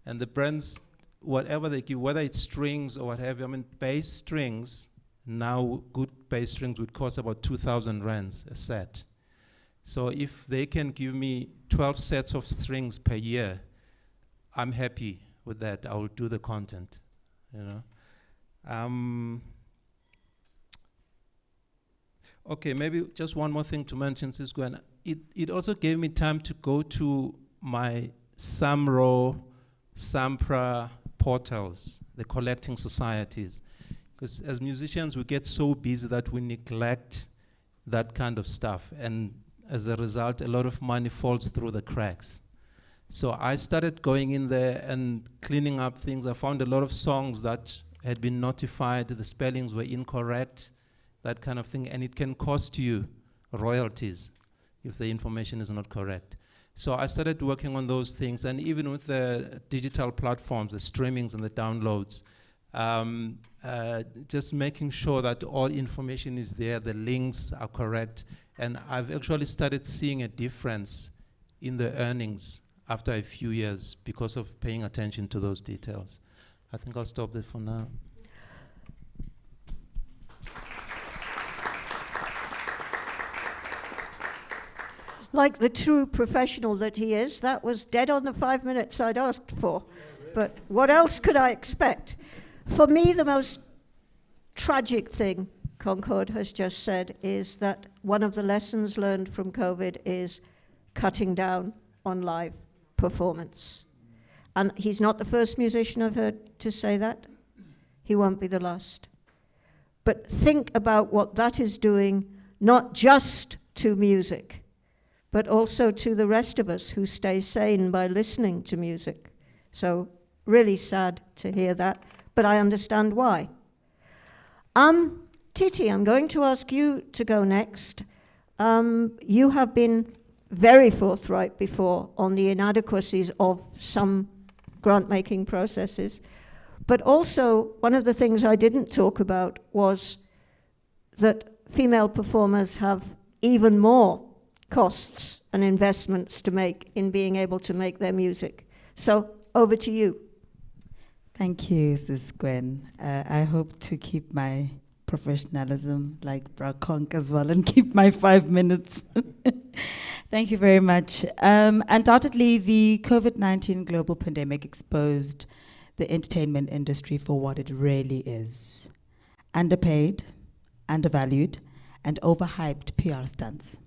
And the brands, whatever they give, whether it's strings or whatever, I mean, bass strings, now good bass strings would cost about 2,000 rands a set. So if they can give me 12 sets of strings per year, I'm happy with that. I will do the content, you know. Okay, maybe just one more thing to mention, Cisco, and it also gave me time to go to my SAMRO, SAMPRA portals, the collecting societies. Because as musicians, we get so busy that we neglect that kind of stuff. And as a result, a lot of money falls through the cracks. So I started going in there and cleaning up things. I found a lot of songs that had been notified, the spellings were incorrect, that kind of thing. And it can cost you royalties if the information is not correct. So I started working on those things. And even with the digital platforms, the streamings and the downloads, just making sure that all information is there, the links are correct. And I've actually started seeing a difference in the earnings after a few years because of paying attention to those details. I think I'll stop there for now. Like the true professional that he is, that was dead on the 5 minutes I'd asked for. But what else could I expect? For me, the most tragic thing Concord has just said is that one of the lessons learned from COVID is cutting down on live performance. And he's not the first musician I've heard to say that. He won't be the last. But think about what that is doing, not just to music, but also to the rest of us who stay sane by listening to music. So really sad to hear that, but I understand why. Titi, I'm going to ask you to go next. You have been very forthright before on the inadequacies of some grant-making processes, but also one of the things I didn't talk about was that female performers have even more costs and investments to make in being able to make their music. So over to you. Thank you, Sis Gwen. I hope to keep my professionalism like Braconk as well and keep my 5 minutes. Thank you very much. Undoubtedly, the COVID-19 global pandemic exposed the entertainment industry for what it really is. Underpaid, undervalued, and overhyped PR stunts.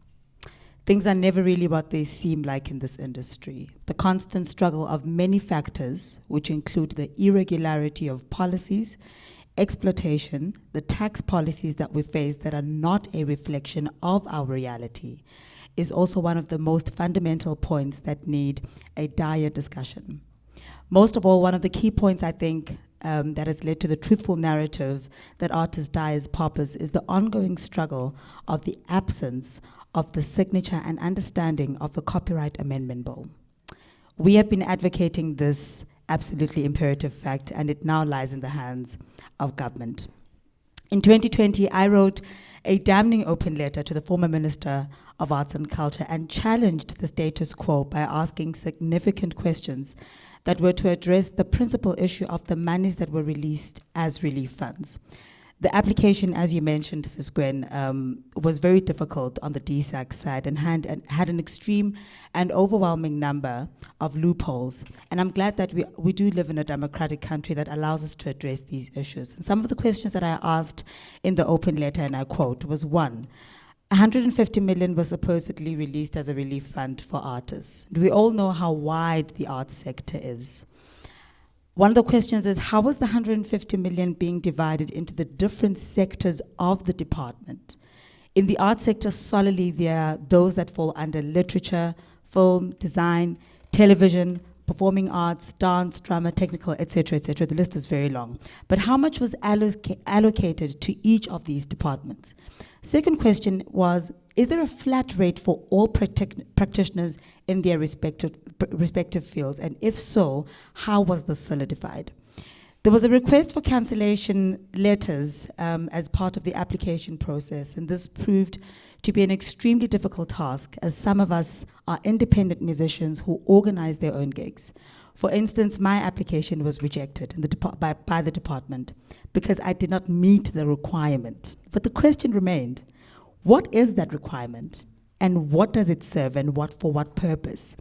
Things are never really what they seem like in this industry. The constant struggle of many factors, which include the irregularity of policies, exploitation, the tax policies that we face that are not a reflection of our reality, is also one of the most fundamental points that need a dire discussion. Most of all, one of the key points I think that has led to the truthful narrative that artists die as paupers is the ongoing struggle of the absence of the signature and understanding of the Copyright Amendment Bill. We have been advocating this absolutely imperative fact, and it now lies in the hands of government. In 2020, I wrote a damning open letter to the former Minister of Arts and Culture and challenged the status quo by asking significant questions that were to address the principal issue of the monies that were released as relief funds. The application, as you mentioned, Sis Gwen, was very difficult on the DSAC side and had an extreme and overwhelming number of loopholes. And I'm glad that we do live in a democratic country that allows us to address these issues. And some of the questions that I asked in the open letter, and I quote, was one, 150 million was supposedly released as a relief fund for artists. We all know how wide the arts sector is. One of the questions is, how is the 150 million being divided into the different sectors of the department? In the arts sector solely, there are those that fall under literature, film, design, television, performing arts, dance, drama, technical, etc., etc. The list is very long. But how much was allocated to each of these departments? Second question was, is there a flat rate for all practitioners in their respective fields? And if so, how was this solidified? There was a request for cancellation letters as part of the application process, and this proved to be an extremely difficult task, as some of us are independent musicians who organize their own gigs. For instance, my application was rejected in by the department because I did not meet the requirement. But the question remained, what is that requirement, and what does it serve, and for what purpose?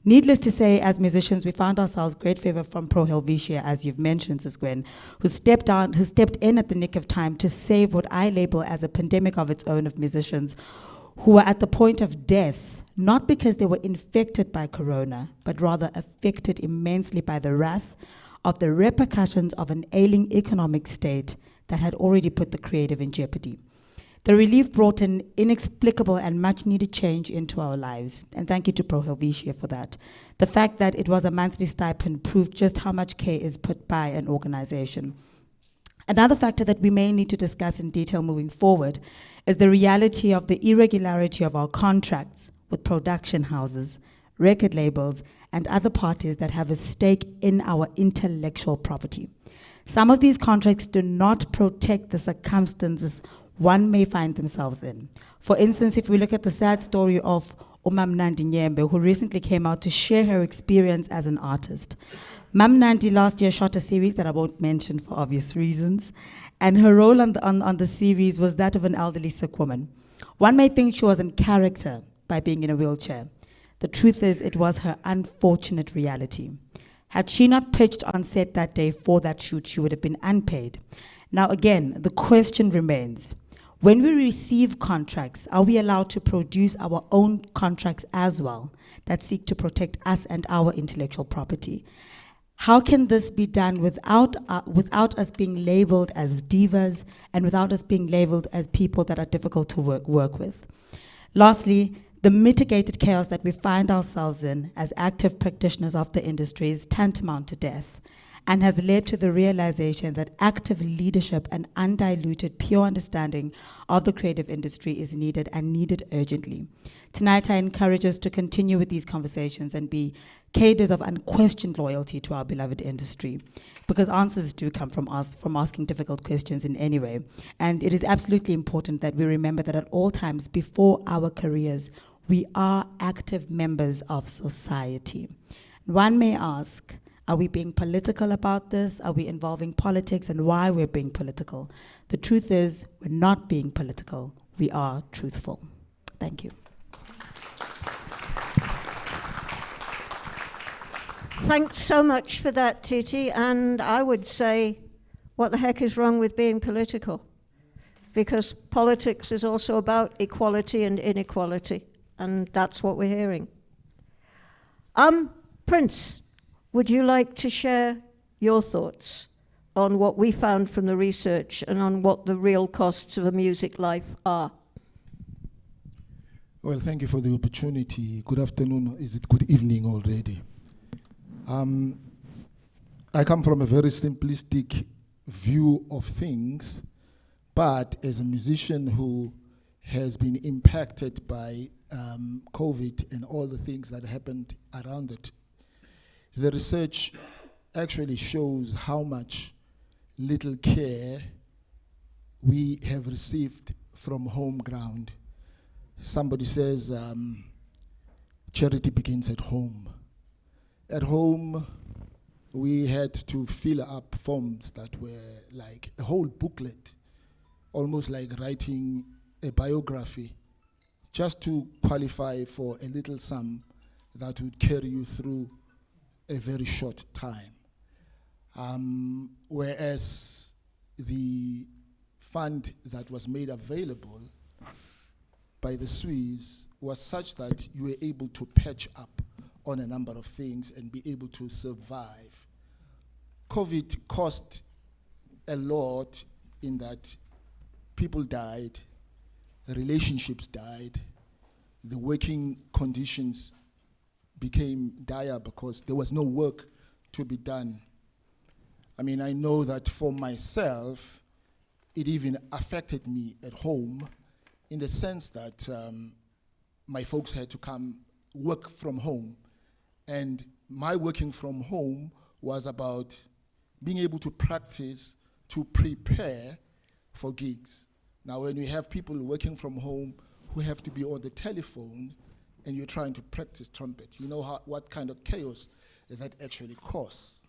Needless to say, as musicians, we found ourselves great favor from Pro Helvetia, as you've mentioned, Sis Gwen, who stepped in at the nick of time to save what I label as a pandemic of its own of musicians who were at the point of death, not because they were infected by corona, but rather affected immensely by the wrath of the repercussions of an ailing economic state that had already put the creative in jeopardy. The relief brought an inexplicable and much-needed change into our lives, and thank you to Pro Helvetia for that. The fact that it was a monthly stipend proved just how much care is put by an organization. Another factor that we may need to discuss in detail moving forward is the reality of the irregularity of our contracts with production houses, record labels, and other parties that have a stake in our intellectual property. Some of these contracts do not protect the circumstances one may find themselves in. For instance, if we look at the sad story of Umamnandi Nyembe, who recently came out to share her experience as an artist. Mamnandi last year shot a series that I won't mention for obvious reasons, and her role on the series was that of an elderly sick woman. One may think she was in character by being in a wheelchair. The truth is, it was her unfortunate reality. Had she not pitched on set that day for that shoot, she would have been unpaid. Now again, the question remains, when we receive contracts, are we allowed to produce our own contracts as well that seek to protect us and our intellectual property? How can this be done without us being labeled as divas and without us being labeled as people that are difficult to work with? Lastly, the mitigated chaos that we find ourselves in as active practitioners of the industry is tantamount to death, and has led to the realization that active leadership and undiluted pure understanding of the creative industry is needed, and needed urgently. Tonight, I encourage us to continue with these conversations and be cadres of unquestioned loyalty to our beloved industry, because answers do come from us, from asking difficult questions in any way. And it is absolutely important that we remember that at all times before our careers, we are active members of society. One may ask, are we being political about this? Are we involving politics, and why we're being political? The truth is, we're not being political. We are truthful. Thank you. Thanks so much for that, Titi. And I would say, what the heck is wrong with being political? Because politics is also about equality and inequality, and that's what we're hearing. Prince, would you like to share your thoughts on what we found from the research and on what the real costs of a music life are? Well, thank you for the opportunity. Good afternoon. Is it good evening already? I come from a very simplistic view of things, but as a musician who has been impacted by COVID and all the things that happened around it, the research actually shows how much little care we have received from home ground. Somebody says charity begins at home. At home, we had to fill up forms that were like a whole booklet, almost like writing a biography, just to qualify for a little sum that would carry you through a very short time. Whereas the fund that was made available by the Swiss was such that you were able to patch up on a number of things and be able to survive. COVID cost a lot in that people died, relationships died, the working conditions became dire because there was no work to be done. I mean, I know that for myself, it even affected me at home in the sense that my folks had to come work from home. And my working from home was about being able to practice, to prepare for gigs. Now, when we have people working from home who have to be on the telephone and you're trying to practice trumpet, you know what kind of chaos that actually causes.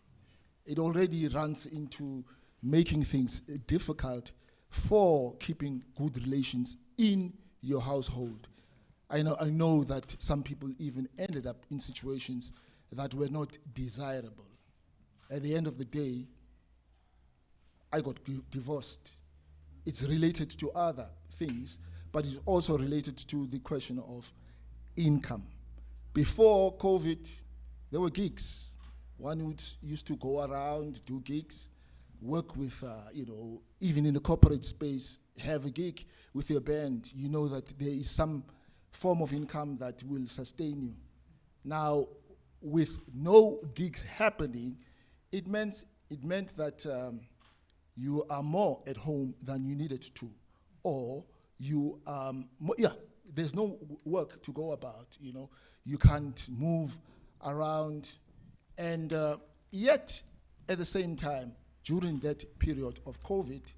It already runs into making things difficult for keeping good relations in your household. I know that some people even ended up in situations that were not desirable. At the end of the day, I got divorced. It's related to other things, but it's also related to the question of income. Before COVID, there were gigs. One used to go around, do gigs, work with, even in the corporate space, have a gig with your band. You know that there is some form of income that will sustain you. Now, with no gigs happening, it meant that you are more at home than you needed to, or you there's no work to go about. You can't move around, and yet at the same time, during that period of COVID,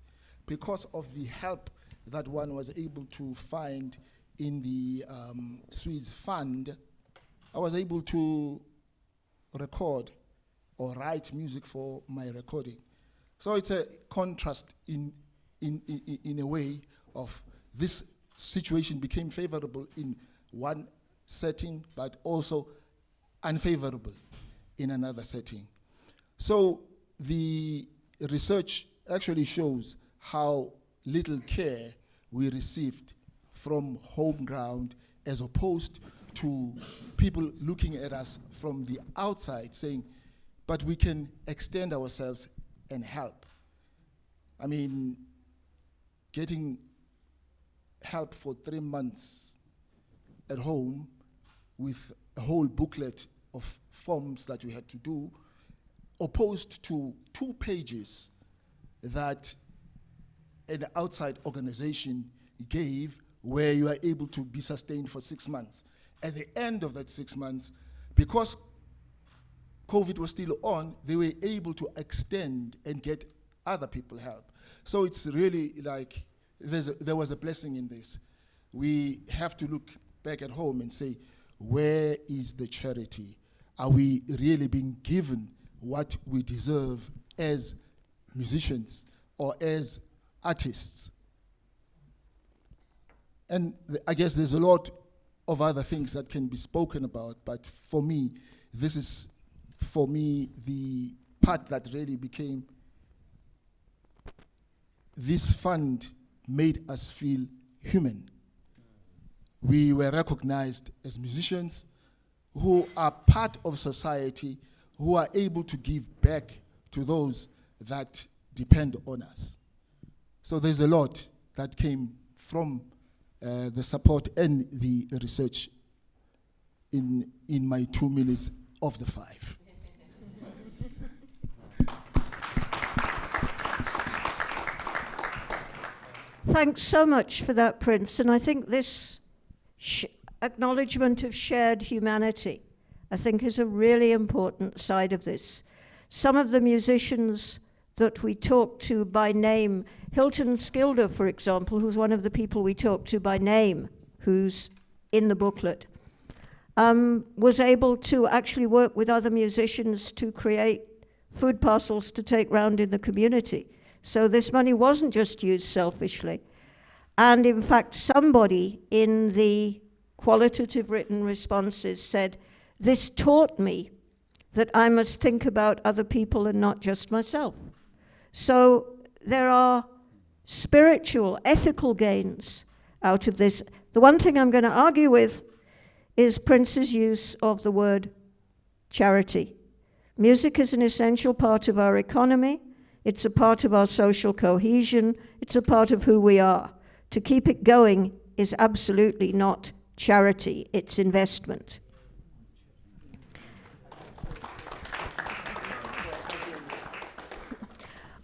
because of the help that one was able to find in the Swiss fund, I was able to record or write music for my recording. So it's a contrast in a way of this situation became favorable in one setting, but also unfavorable in another setting. So the research actually shows how little care we received from home ground as opposed to people looking at us from the outside saying, but we can extend ourselves and help. I mean, getting help for 3 months at home with a whole booklet of forms that we had to do, opposed to 2 pages that an outside organization gave where you are able to be sustained for 6 months. At the end of that 6 months, because COVID was still on, they were able to extend and get other people help. So it's really like there was a blessing in this. We have to look back at home and say, where is the charity? Are we really being given what we deserve as musicians or as artists? And I guess there's a lot of other things that can be spoken about, but for me, this is, the part that really became, this fund made us feel human. We were recognized as musicians who are part of society, who are able to give back to those that depend on us. So there's a lot that came from the support and the research in my 2 minutes of the 5. Thanks so much for that, Prince. And I think this acknowledgement of shared humanity, I think, is a really important side of this. Some of the musicians that we talked to by name, Hilton Skilder, for example, who's one of the people we talked to by name, who's in the booklet, was able to actually work with other musicians to create food parcels to take round in the community. So this money wasn't just used selfishly. And in fact, somebody in the qualitative written responses said, this taught me that I must think about other people and not just myself. So there are spiritual, ethical gains out of this. The one thing I'm going to argue with is Prince's use of the word charity. Music is an essential part of our economy. It's a part of our social cohesion. It's a part of who we are. To keep it going is absolutely not charity, it's investment.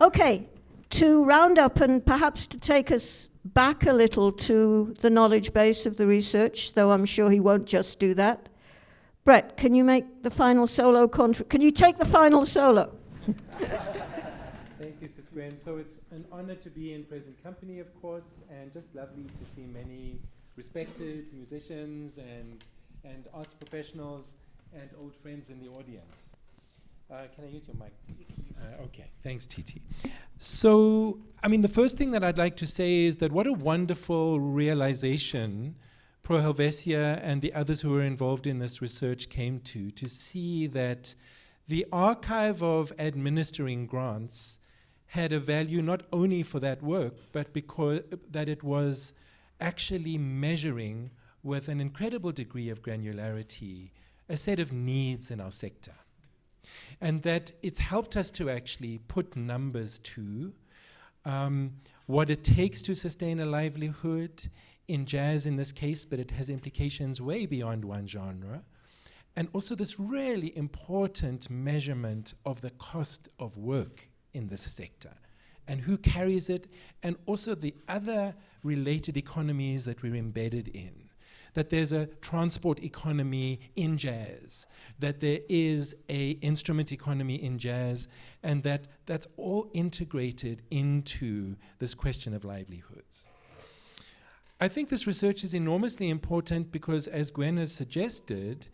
Okay, to round up and perhaps to take us back a little to the knowledge base of the research, though I'm sure he won't just do that. Brett, can you make the final solo can you take the final solo? Thank you, Sis Gwen. So it's an honor to be in present company, of course, and just lovely to see many respected musicians and arts professionals and old friends in the audience. Can I use your mic, please? Okay, thanks, Titi. So, I mean, the first thing that I'd like to say is that what a wonderful realization Pro Helvetia and the others who were involved in this research came to see that the archive of administering grants had a value not only for that work, but because that it was actually measuring with an incredible degree of granularity a set of needs in our sector. And that it's helped us to actually put numbers to what it takes to sustain a livelihood in jazz in this case, but it has implications way beyond one genre. And also this really important measurement of the cost of work in this sector and who carries it, and also the other related economies that we're embedded in. That there's a transport economy in jazz, that there is a instrument economy in jazz, and that's all integrated into this question of livelihoods. I think this research is enormously important because, as Gwen has suggested,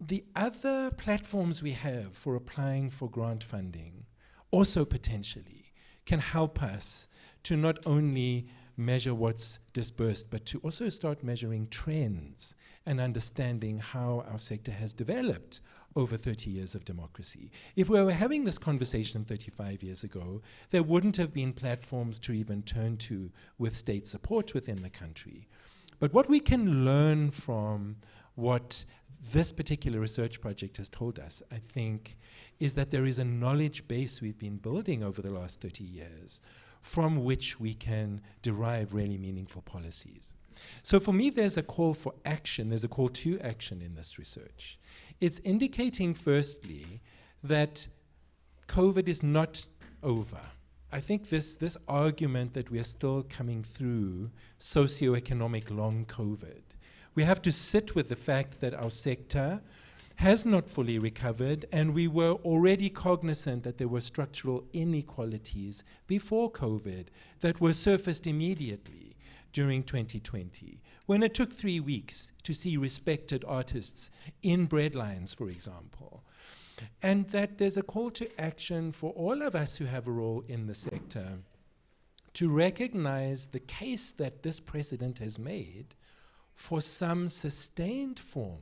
the other platforms we have for applying for grant funding also potentially can help us to not only measure what's dispersed, but to also start measuring trends and understanding how our sector has developed over 30 years of democracy. If we were having this conversation 35 years ago, there wouldn't have been platforms to even turn to with state support within the country. But what we can learn from what this particular research project has told us, I think, is that there is a knowledge base we've been building over the last 30 years from which we can derive really meaningful policies. So for me, there's a call for action, there's a call to action in this research. It's indicating, firstly, that COVID is not over. I think this argument that we are still coming through socioeconomic long COVID, we have to sit with the fact that our sector has not fully recovered, and we were already cognizant that there were structural inequalities before COVID that were surfaced immediately during 2020, when it took 3 weeks to see respected artists in breadlines, for example. And that there's a call to action for all of us who have a role in the sector to recognize the case that this precedent has made for some sustained form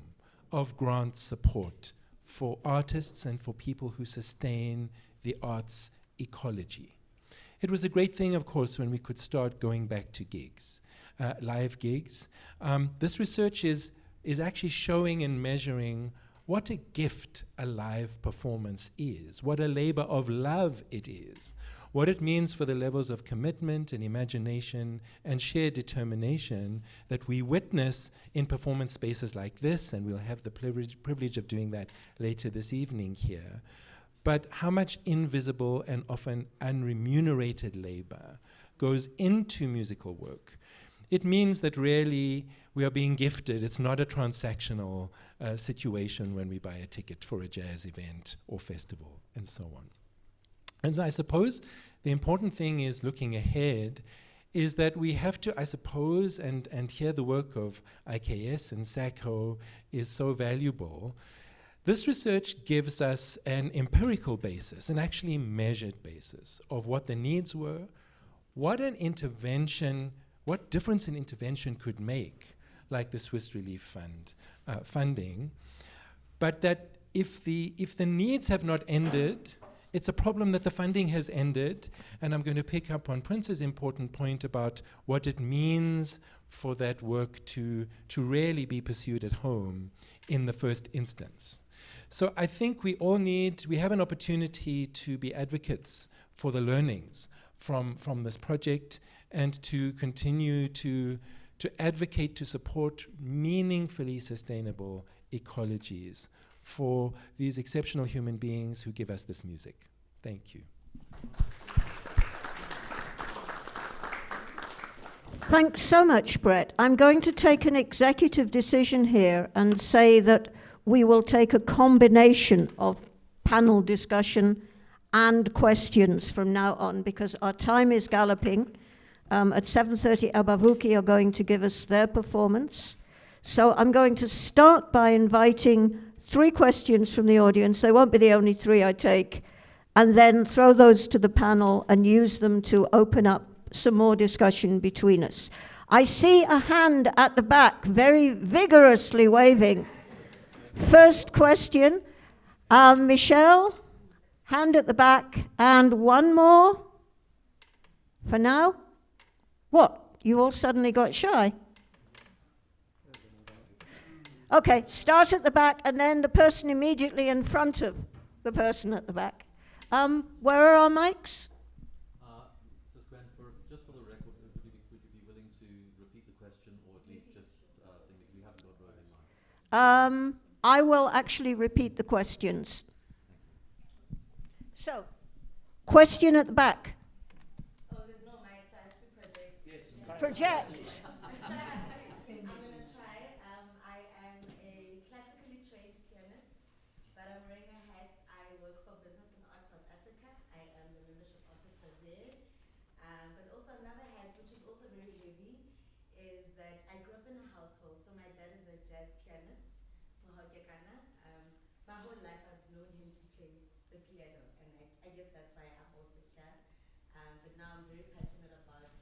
of grant support for artists and for people who sustain the arts ecology. It was a great thing, of course, when we could start going back to gigs, live gigs. This research is actually showing and measuring what a gift a live performance is, what a labor of love it is, what it means for the levels of commitment and imagination and shared determination that we witness in performance spaces like this, and we'll have the privilege of doing that later this evening here. But how much invisible and often unremunerated labor goes into musical work. It means that really we are being gifted. It's not a transactional situation when we buy a ticket for a jazz event or festival and so on. And so I suppose the important thing is looking ahead is that we have to, I suppose, and here the work of IKS and SACO is so valuable. This research gives us an empirical basis, an actually measured basis of what the needs were, what an intervention, what difference an intervention could make, like the Swiss Relief Fund funding, but that if the needs have not ended, it's a problem that the funding has ended, and I'm going to pick up on Prince's important point about what it means for that work to really be pursued at home in the first instance. So I think we have an opportunity to be advocates for the learnings from this project and to continue to advocate to support meaningfully sustainable ecologies for these exceptional human beings who give us this music. Thank you. Thanks so much, Brett. I'm going to take an executive decision here and say that we will take a combination of panel discussion and questions from now on, because our time is galloping. At 7:30, Abavuki are going to give us their performance. So I'm going to start by inviting 3 questions from the audience. They won't be the only 3 I take. And then throw those to the panel and use them to open up some more discussion between us. I see a hand at the back, very vigorously waving. First question, Michelle, hand at the back, and one more for now. What, you all suddenly got shy? Okay, start at the back, and then the person immediately in front of the person at the back. Where are our mics? So Gwen, just for the record, would you be willing to repeat the question, or at least just think, because we haven't got roving mics? I will actually repeat the questions. So, question at the back. Oh, there's no mic, so I have to project. Yes. Project. I'm going to try. I am a classically trained pianist, but I'm wearing a hat. I work for Business and Arts South Africa. I am the membership officer there. But also another hat, which is also very heavy, is that I grew up in a household. So my dad is a jazz pianist. My whole life I've known him to play the piano, and I guess that's why I'm also here. But now I'm very passionate about,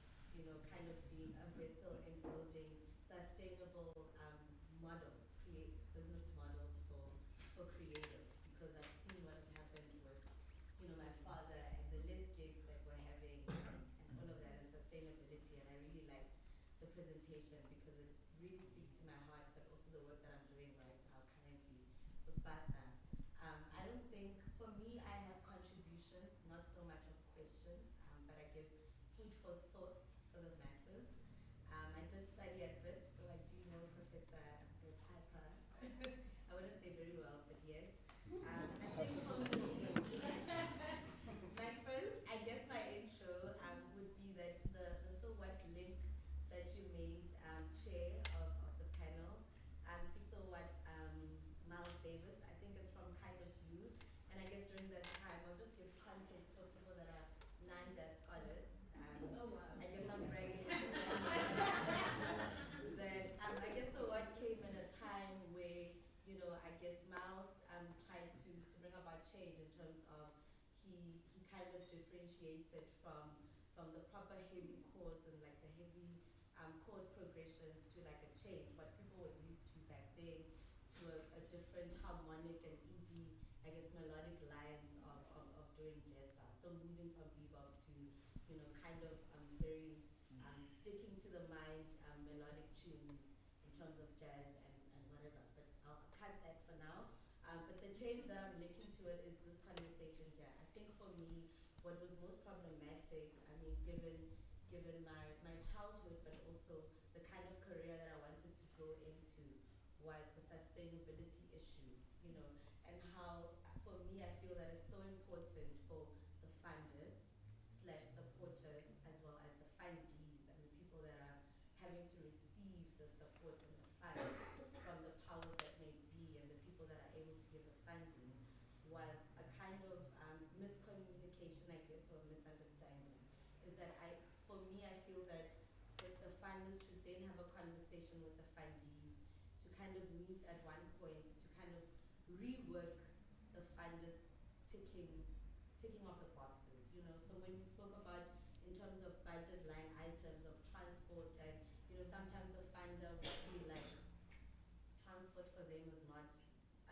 kind of being a vessel in building sustainable models, business models for creators, because I've seen what has happened with, my father and the less gigs that we're having and all of that, and sustainability. And I really liked the presentation because it really speaks to my heart, but also the work that I'm doing right now currently with BASA. I don't think, for me, I have contributions, not so much of questions, but I guess food for thought for the masses. I did study at Wits, so I do know Professor Piper. I wouldn't say very well, but yes. I think for me, my intro would be that the so what link that you made, chair of the panel, to so what Miles Davis, I think it's from Kind of Blue. And I guess during that time, I'll just give context for people that are non-jazz scholars. Oh wow. I guess I'm bragging a little bit. That I guess so what came in a time where, I guess Miles tried to bring about change in terms of he kind of differentiated from the proper heavy chords and like the heavy chord progressions to like a change, what people were used to back then, to a different harmonic and easy, I guess, melodic lines of doing jazz style. So moving from bebop to, kind of very sticking to the mind melodic tunes in terms of jazz and whatever. But I'll cut that for now. But the change that I'm linking to it is this conversation here. I think for me, what was most problematic, given my childhood, but also the kind of career that I wanted to go into, was the sustainability issue, and how, for me, I feel that it's so important for the funders / supporters, as well as the fundees and the people that are having to receive the support and the funds from the powers that may be and the people that are able to give the funding, was a kind of miscommunication, I guess, or misunderstanding. Is that for me, I feel that the funders should then have a conversation with the fundees to kind of meet at one point to kind of rework the funders ticking off the boxes, So when we spoke about in terms of budget line items of transport, and sometimes the funder would feel like transport for them is not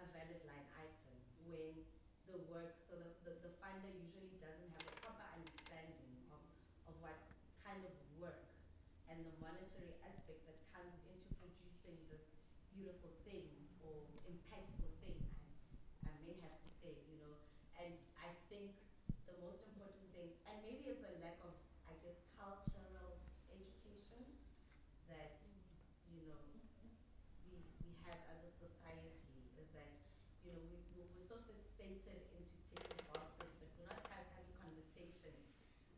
a valid line item, when the work, so the funder usually doesn't have a proper understanding of what kind of work and the monetary aspect that comes into producing this beautiful thing or impactful thing, I may have to say, and I think the most important thing, and maybe it's a lack of, I guess, cultural education that, we have as a society, is that, we're so fixated into ticking boxes, but we're not having conversations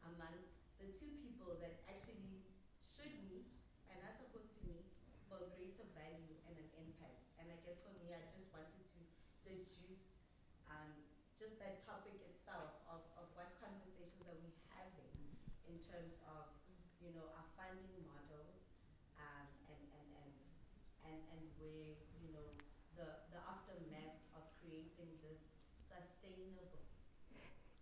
amongst the two people that actually should meet greater value and an impact. And I guess for me, I just wanted to deduce just that topic itself of what conversations are we having in terms of, you know, our funding models and where, you know, the aftermath of creating this sustainable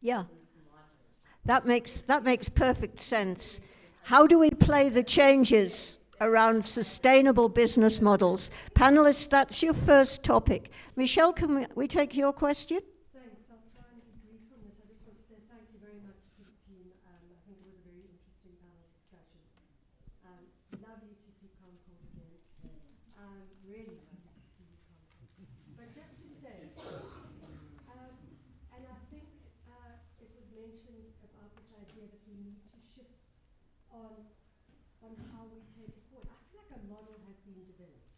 Yeah, business model. that makes perfect sense. How do we play the changes around sustainable business models? Panelists, that's your first topic. Michelle, can we take your question? Thanks. I'll try and be brief on this. I just want to say thank you very much to the team. I think it was a very interesting panel discussion. Lovely to see Concord again. Really lovely to see you, Concord. But just to say, and I think it was mentioned about this idea that we need to shift on how we take it forward. I feel like a model has been developed.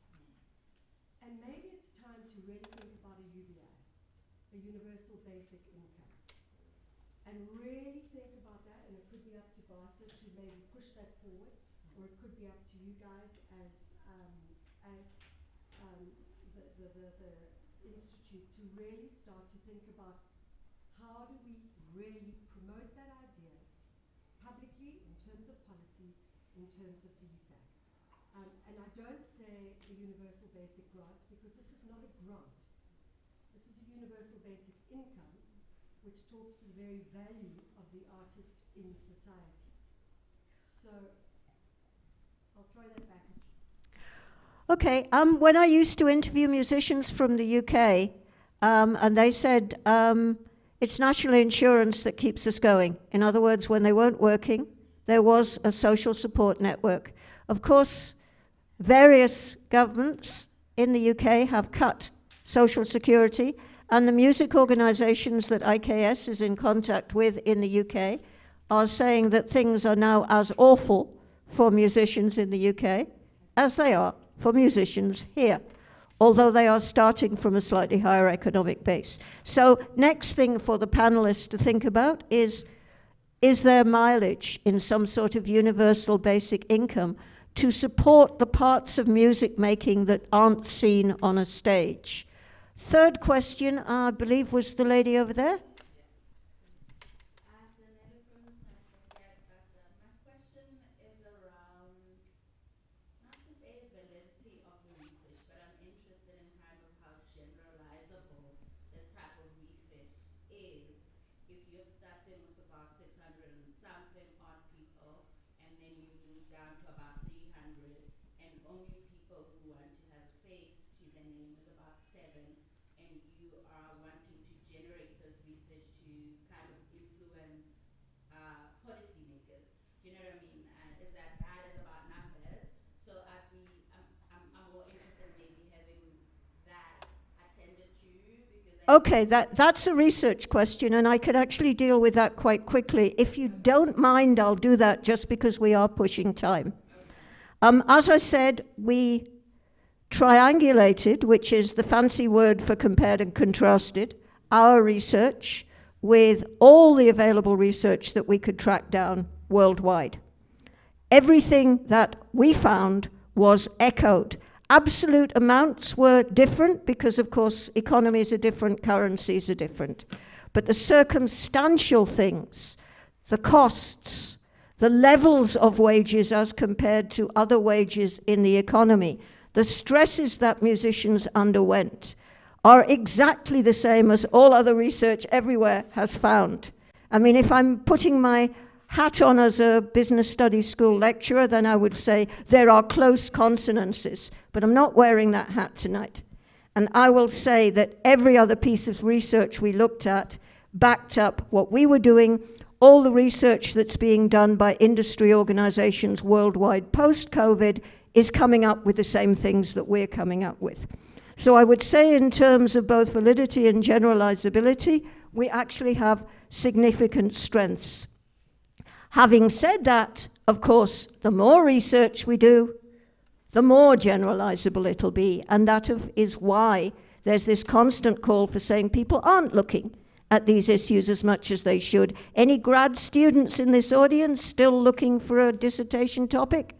And maybe it's time to really think about a UBI, a universal basic income, and really think about that. And it could be up to BASA to maybe push that forward, or it could be up to you guys as the institute to really start to think about how do we really promote that idea publicly in terms of policy, in terms of DSAC. And I don't say a universal basic grant because this is not a grant. This is a universal basic income which talks to the very value of the artist in society. So I'll throw that back at you. Okay, when I used to interview musicians from the UK, and they said it's national insurance that keeps us going. In other words, when they weren't working, there was a social support network. Of course, various governments in the UK have cut social security, and the music organisations that IKS is in contact with in the UK are saying that things are now as awful for musicians in the UK as they are for musicians here, although they are starting from a slightly higher economic base. So next thing for the panelists to think about is there mileage in some sort of universal basic income to support the parts of music making that aren't seen on a stage? Third question, I believe, was the lady over there. policymakers. Do you know what I mean? Is that is about numbers? So I'm more interested in maybe having that attended to because Okay, that's a research question, and I could actually deal with that quite quickly. If you don't mind, I'll do that just because we are pushing time. As I said, we triangulated, which is the fancy word for compared and contrasted, our research with all the available research that we could track down worldwide. Everything that we found was echoed. Absolute amounts were different because, of course, economies are different, currencies are different. But the circumstantial things, the costs, the levels of wages as compared to other wages in the economy, the stresses that musicians underwent are exactly the same as all other research everywhere has found. I mean, if I'm putting my hat on as a business studies school lecturer, then I would say there are close consonances, but I'm not wearing that hat tonight. And I will say that every other piece of research we looked at backed up what we were doing. All the research that's being done by industry organizations worldwide post-COVID is coming up with the same things that we're coming up with. So I would say in terms of both validity and generalizability, we actually have significant strengths. Having said that, of course, the more research we do, the more generalizable it'll be. And that is why there's this constant call for saying people aren't looking at these issues as much as they should. Any grad students in this audience still looking for a dissertation topic?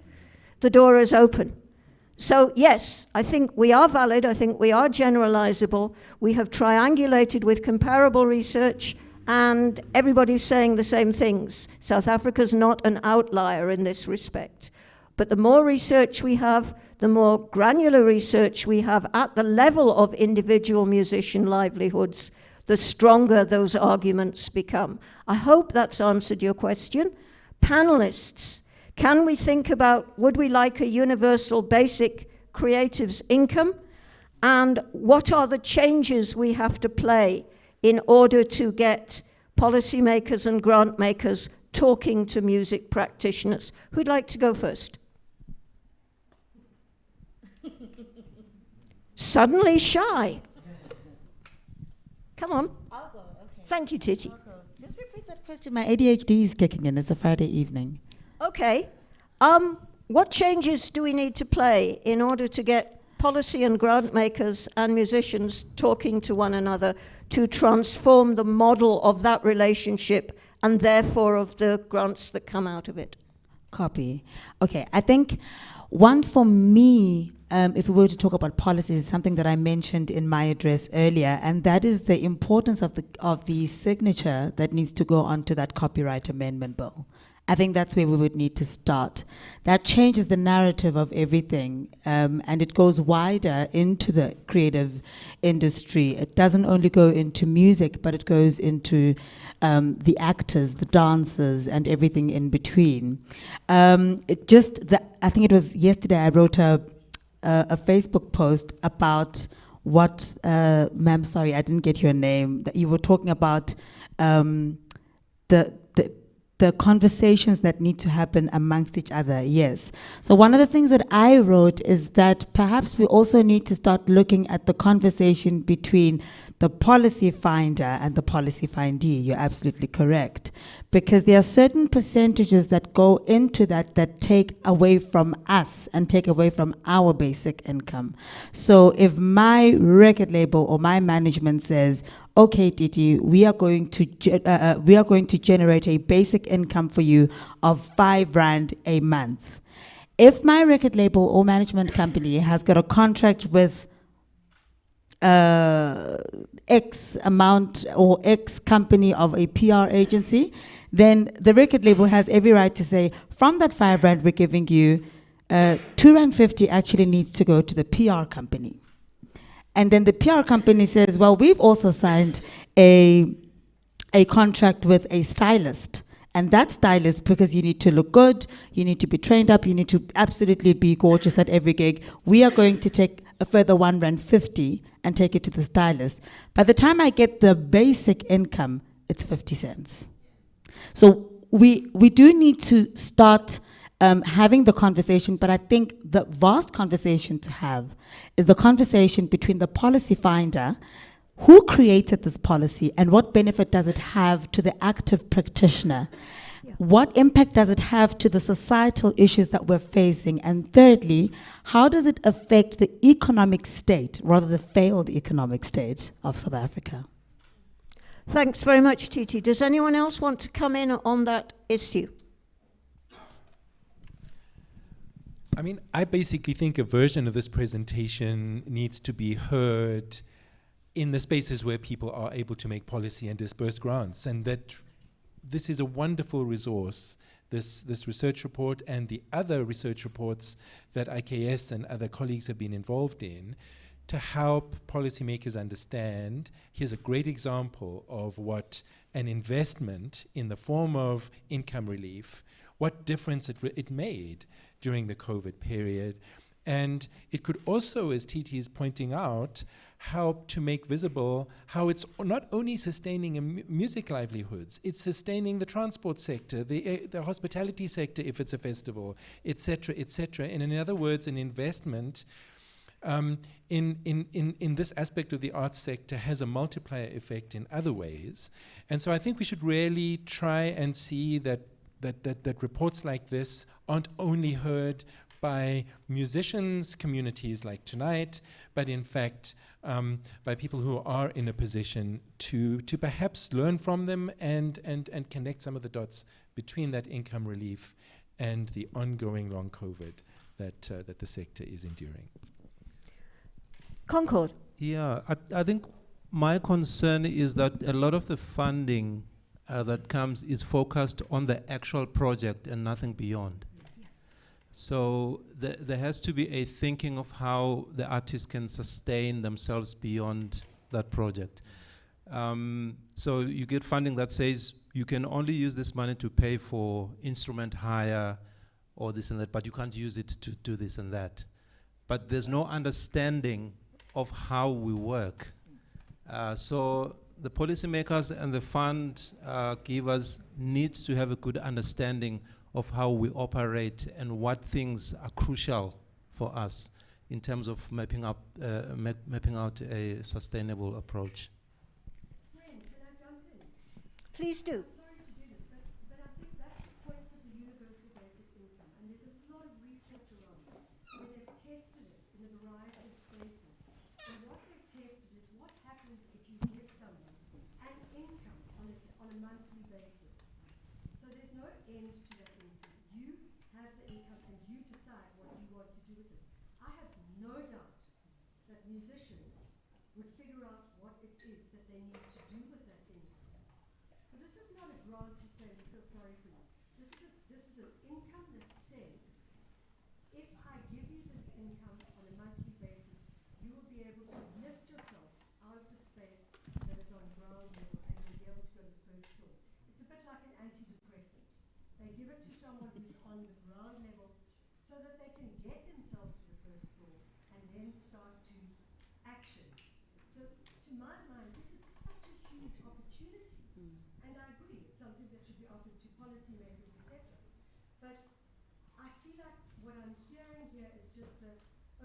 The door is open. So yes, I think we are valid, I think we are generalizable, we have triangulated with comparable research, and everybody's saying the same things. South Africa's not an outlier in this respect. But the more research we have, the more granular research we have at the level of individual musician livelihoods, the stronger those arguments become. I hope that's answered your question. Panelists, can we think about, would we like a universal basic creatives income? And what are the changes we have to play in order to get policymakers and grant makers talking to music practitioners? Who'd like to go first? Suddenly shy. Come on. I'll go, okay. Thank you, Titi. I'll go. Just repeat that question. My ADHD is kicking in. It's a Friday evening. Okay. What changes do we need to play in order to get policy and grant makers and musicians talking to one another to transform the model of that relationship and therefore of the grants that come out of it? Copy. Okay, I think one for me, if we were to talk about policies, is something that I mentioned in my address earlier, and that is the importance of the signature that needs to go onto that copyright amendment bill. I think that's where we would need to start. That changes the narrative of everything, and it goes wider into the creative industry. It doesn't only go into music, but it goes into the actors, the dancers, and everything in between. I think it was yesterday I wrote a Facebook post about what, ma'am, sorry, I didn't get your name, that you were talking about the conversations that need to happen amongst each other, yes. So one of the things that I wrote is that perhaps we also need to start looking at the conversation between the policy finder and the policy findee. You're absolutely correct. Because there are certain percentages that go into that take away from us and take away from our basic income. So if my record label or my management says, okay, Titi, we are going to generate a basic income for you of 5 rand a month. If my record label or management company has got a contract with X amount or X company of a PR agency, then the record label has every right to say, from that 5 rand we're giving you, 2.50 rand actually needs to go to the PR company. And then the PR company says, well, we've also signed a contract with a stylist. And that stylist, because you need to look good, you need to be trained up, you need to absolutely be gorgeous at every gig, we are going to take a further 1.50 rand and take it to the stylist. By the time I get the basic income, it's 50 cents. So we do need to start having the conversation, but I think the vast conversation to have is the conversation between the policy finder, who created this policy, and what benefit does it have to the active practitioner? Yeah. What impact does it have to the societal issues that we're facing? And thirdly, how does it affect the economic state, rather the failed economic state of South Africa? Thanks very much, Titi. Does anyone else want to come in on that issue? I mean, I basically think a version of this presentation needs to be heard in the spaces where people are able to make policy and disperse grants, and that this is a wonderful resource, this research report and the other research reports that IKS and other colleagues have been involved in, to help policymakers understand, here's a great example of what an investment in the form of income relief, what difference it made during the COVID period. And it could also, as Titi is pointing out, help to make visible how it's not only sustaining music livelihoods, it's sustaining the transport sector, the hospitality sector if it's a festival, et cetera, et cetera. And in other words, an investment in this aspect of the arts sector has a multiplier effect in other ways. And so I think we should really try and see that reports like this aren't only heard by musicians, communities like tonight, but in fact by people who are in a position to perhaps learn from them and connect some of the dots between that income relief and the ongoing long COVID. that the sector is enduring. Concord. Yeah, I think my concern is that a lot of the funding that comes is focused on the actual project and nothing beyond. So there has to be a thinking of how the artists can sustain themselves beyond that project. So you get funding that says you can only use this money to pay for instrument hire or this and that, but you can't use it to do this and that. But there's no understanding of how we work. So the policymakers and the fund givers need to have a good understanding of how we operate and what things are crucial for us in terms of mapping out a sustainable approach. Gwen, can I jump in? Please do. Sorry to do this, but I think that's the point of the universal basic income, and there's a lot of research around it, where they've tested it in a variety of spaces. And what they've tested is what happens if you give someone an income on a monthly basis. So there's no end to that income. You have the income and you decide what you want to do with it. I have no doubt that musicians would figure out what it is that they need to do with that income. So this is not a grant to say we feel sorry for you. This is an income that says, if I give you this income on a monthly basis, you will be able to lift yourself out of the space that is on ground level and you'll be able to go to the first floor. It's a bit like an antidepressant. They give it to someone who's on the ground level so that they can get themselves to the first floor and then start to action. So to my mind, this is such a huge opportunity. And I agree, it's something that should be offered to policymakers, etc. But I feel like what I'm hearing here is just a,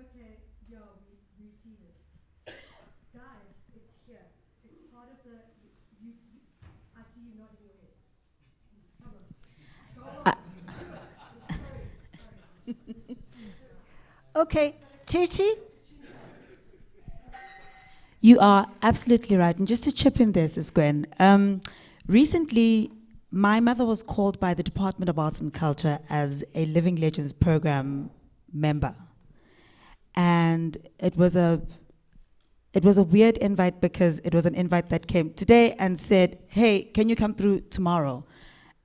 okay, yeah, we see this. Guys, it's here. It's part of the, I see you nodding your head. Come on. Go on. Do it. Sorry. Okay, Titi? You are absolutely right. And just to chip in there, Sis Gwen, recently my mother was called by the Department of Arts and Culture as a Living Legends program member. And it was a weird invite because it was an invite that came today and said, hey, can you come through tomorrow?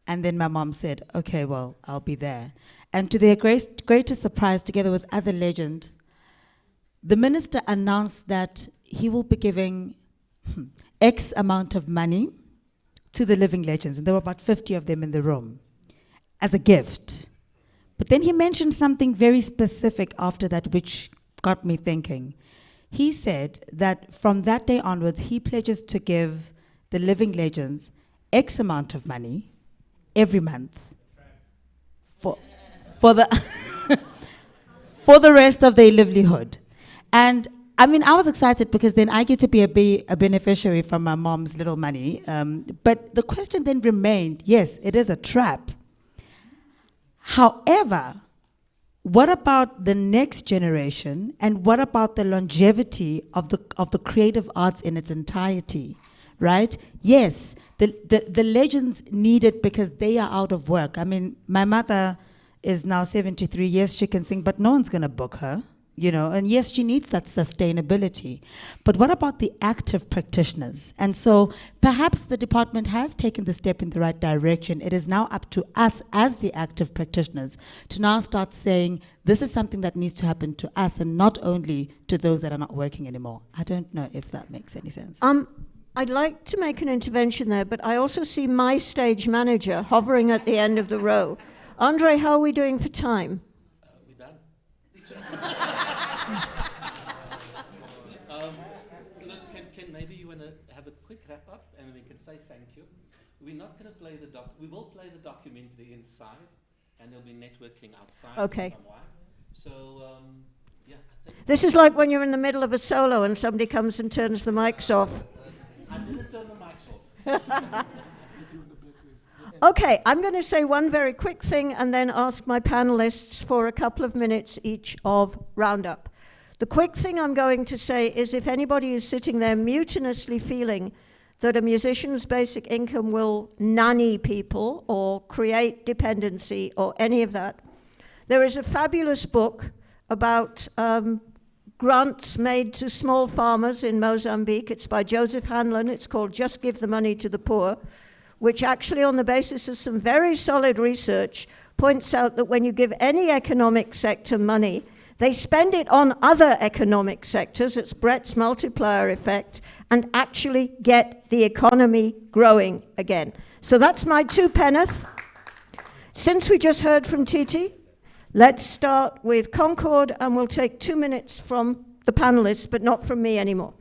And then my mom said, okay, well, I'll be there. And to their greatest surprise, together with other legends, the minister announced that he will be giving X amount of money to the living legends, and there were about 50 of them in the room, as a gift. But then he mentioned something very specific after that, which got me thinking. He said that from that day onwards, he pledges to give the living legends X amount of money every month for the for the rest of their livelihood. And I mean, I was excited because then I get to be a beneficiary from my mom's little money. But the question then remained, yes, it is a trap. However, what about the next generation, and what about the longevity of the creative arts in its entirety, right? Yes, the legends need it because they are out of work. I mean, my mother is now 73. Yes, she can sing, but no one's going to book her. You know, and yes, she needs that sustainability. But what about the active practitioners? And so perhaps the department has taken the step in the right direction. It is now up to us as the active practitioners to now start saying, this is something that needs to happen to us and not only to those that are not working anymore. I don't know if that makes any sense. I'd like to make an intervention there, but I also see my stage manager hovering at the end of the row. Andre, how are we doing for time? We're done. Look, can maybe you want to have a quick wrap up and we can say thank you. We're not going to play the we will play the documentary inside, and there'll be networking outside. Okay. Somewhere. So yeah. I think This is like when you're in the middle of a solo and somebody comes and turns the mics off. I didn't turn the mics off. Okay, I'm going to say one very quick thing and then ask my panelists for a couple of minutes each of roundup. The quick thing I'm going to say is if anybody is sitting there mutinously feeling that a musician's basic income will nanny people or create dependency or any of that, There is a fabulous book about grants made to small farmers in Mozambique. It's by Joseph Hanlon. It's called Just Give the Money to the Poor, which actually, on the basis of some very solid research, points out that when you give any economic sector money, they spend it on other economic sectors, it's Brett's multiplier effect, and actually get the economy growing again. So that's my two penneth. Since we just heard from Titi, let's start with Concord, and we'll take 2 minutes from the panelists, but not from me anymore.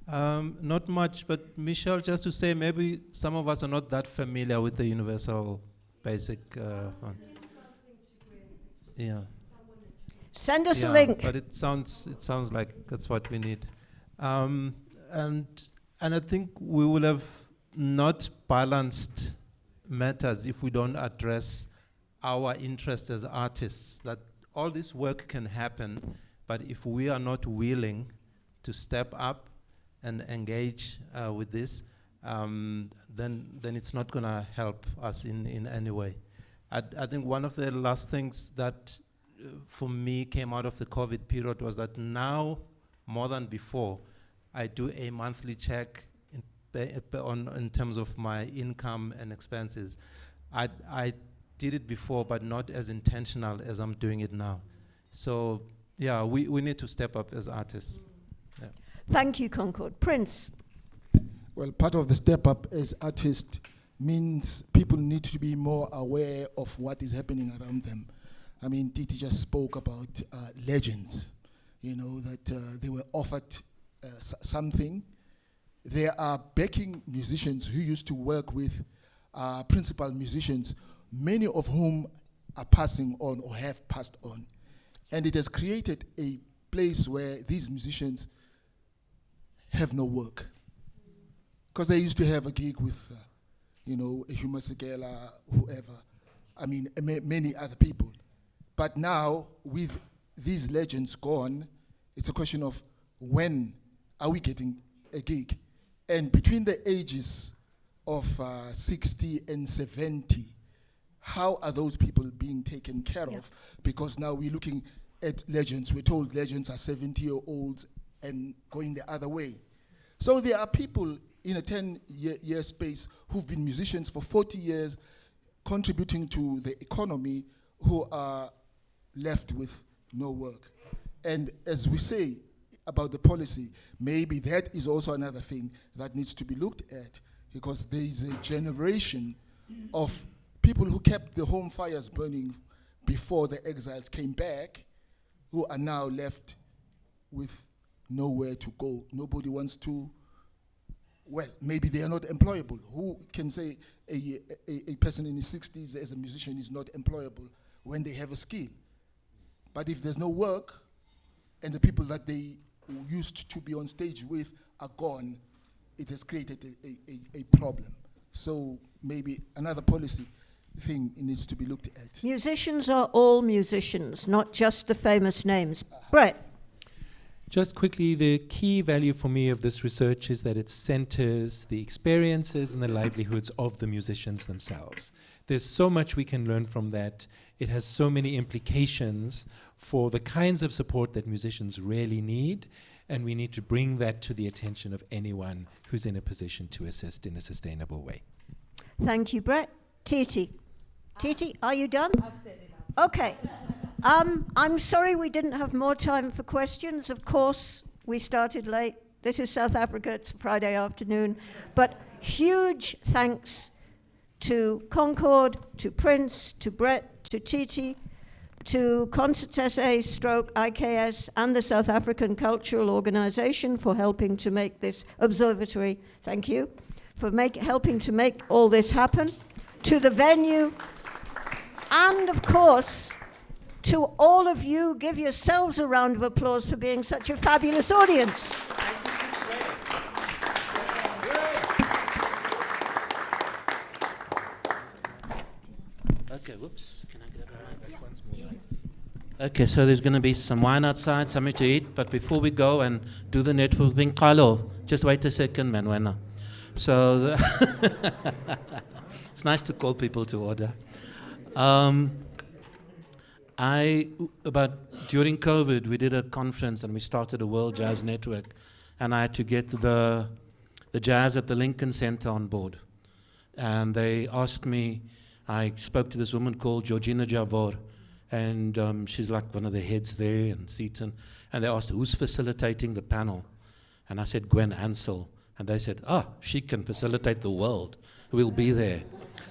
Not much, but Michelle, just to say, maybe some of us are not that familiar with the universal basic fund. Yeah. Send us a link. But it sounds like that's what we need. And I think we will have not balanced matters if we don't address our interests as artists, that all this work can happen, but if we are not willing to step up and engage with this, then it's not going to help us in any way. I think one of the last things that for me came out of the COVID period was that now, more than before, I do a monthly check in terms of my income and expenses. I did it before, but not as intentional as I'm doing it now. So, yeah, we need to step up as artists. Yeah. Thank you, Concord. Prince. Well, part of the step up as artists means people need to be more aware of what is happening around them. I mean, Titi just spoke about legends, you know, that they were offered something. There are backing musicians who used to work with principal musicians, many of whom are passing on or have passed on. And it has created a place where these musicians have no work. Because they used to have a gig with, you know, a Huma Segela, whoever, I mean, many other people. But now, with these legends gone, it's a question of when are we getting a gig? And between the ages of 60 and 70, how are those people being taken care of? Because now we're looking at legends. We're told legends are 70-year-olds and going the other way. So there are people in a 10-year space who've been musicians for 40 years, contributing to the economy, who are left with no work. And as we say about the policy, maybe that is also another thing that needs to be looked at, because there is a generation of people who kept the home fires burning before the exiles came back, who are now left with nowhere to go. Nobody wants to, well, maybe they are not employable. Who can say a person in his 60s as a musician is not employable when they have a skill? But if there's no work, and the people that they used to be on stage with are gone, it has created a problem. So maybe another policy thing needs to be looked at. Musicians are all musicians, not just the famous names. Brett. Just quickly, the key value for me of this research is that it centers the experiences and the livelihoods of the musicians themselves. There's so much we can learn from that. It has so many implications for the kinds of support that musicians really need, and we need to bring that to the attention of anyone who's in a position to assist in a sustainable way. Thank you, Brett. Titi. Titi, are you done? I've said enough. Okay. I'm sorry we didn't have more time for questions. Of course, we started late. This is South Africa. It's Friday afternoon. But huge thanks to Concord, to Prince, to Brett, to Titi, to Concert SA/IKS and the South African Cultural Organization for helping to make this observatory. Thank you for helping to make all this happen. To the venue, and of course, to all of you, give yourselves a round of applause for being such a fabulous audience. Okay, whoops. Can I grab a mic? Okay, so there's going to be some wine outside, something to eat. But before we go and do the network thing, Carlo, just wait a second, man. So it's nice to call people to order. During COVID, we did a conference and we started a World Jazz Network, and I had to get the jazz at the Lincoln Center on board. And they asked me, I spoke to this woman called Georgina Jabor, and she's like one of the heads there and Seaton, and they asked, who's facilitating the panel? And I said, Gwen Ansell. And they said, she can facilitate the world. We'll be there.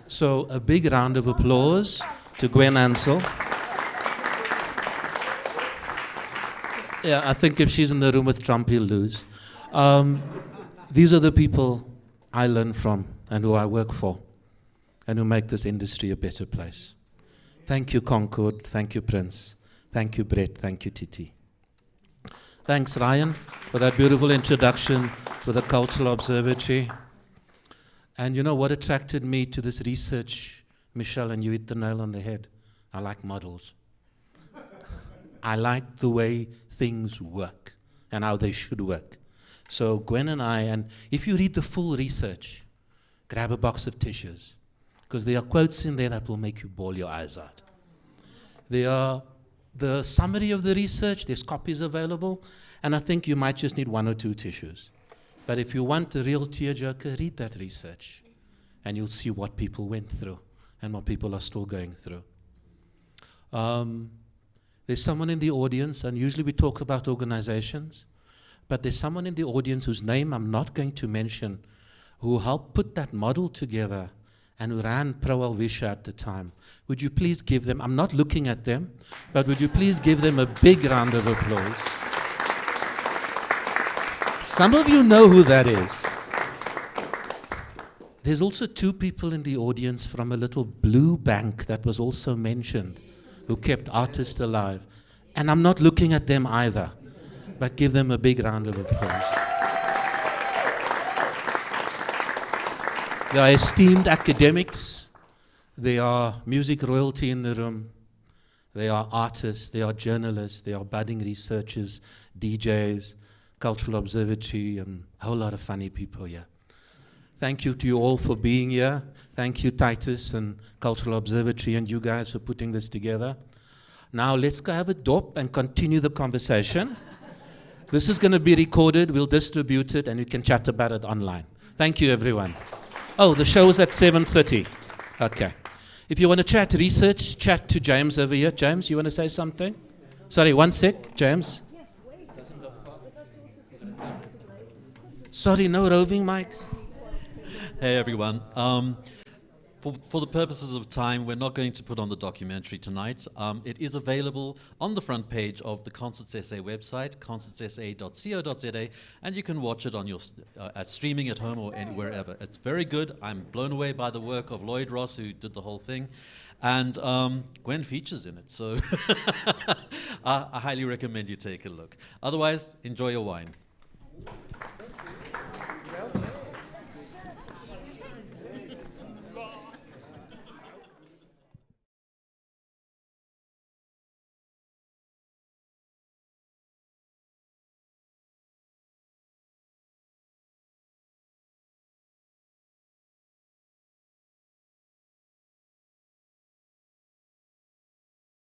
So a big round of applause to Gwen Ansell. Yeah, I think if she's in the room with Trump, he'll lose. These are the people I learn from and who I work for and who make this industry a better place. Thank you, Concord. Thank you, Prince. Thank you, Brett. Thank you, Titi. Thanks, Ryan, for that beautiful introduction with the Cultural Observatory. And you know what attracted me to this research, Michelle, and you hit the nail on the head. I like models. I like the way things work and how they should work. So Gwen and I, and if you read the full research, grab a box of tissues, because there are quotes in there that will make you bawl your eyes out. There are the summary of the research, there's copies available, and I think you might just need 1 or 2 tissues. But if you want a real tearjerker, read that research, and you'll see what people went through and what people are still going through. There's someone in the audience, and usually we talk about organizations, but there's someone in the audience whose name I'm not going to mention, who helped put that model together and who ran Pro Helvetia at the time. Would you please give them, I'm not looking at them, but would you please give them a big round of applause? Some of you know who that is. There's also 2 people in the audience from a little blue bank that was also mentioned, who kept artists alive. And I'm not looking at them either, but give them a big round of applause. They are esteemed academics. They are music royalty in the room. They are artists. They are journalists. They are budding researchers, DJs, Cultural Observatory, and a whole lot of funny people here. Thank you to you all for being here. Thank you, Titus and Cultural Observatory and you guys for putting this together. Now let's go have a dop and continue the conversation. This is going to be recorded. We'll distribute it and you can chat about it online. Thank you, everyone. Oh, the show is at 7:30. Okay. If you want to chat research, chat to James over here. James, you want to say something? Sorry, one sec, James. Sorry, no roving mics. Hey everyone. For the purposes of time, we're not going to put on the documentary tonight. It is available on the front page of the Concerts SA website, concertssa.co.za, and you can watch it on your streaming at home or wherever. It's very good. I'm blown away by the work of Lloyd Ross, who did the whole thing, and Gwen features in it. So I highly recommend you take a look. Otherwise, enjoy your wine.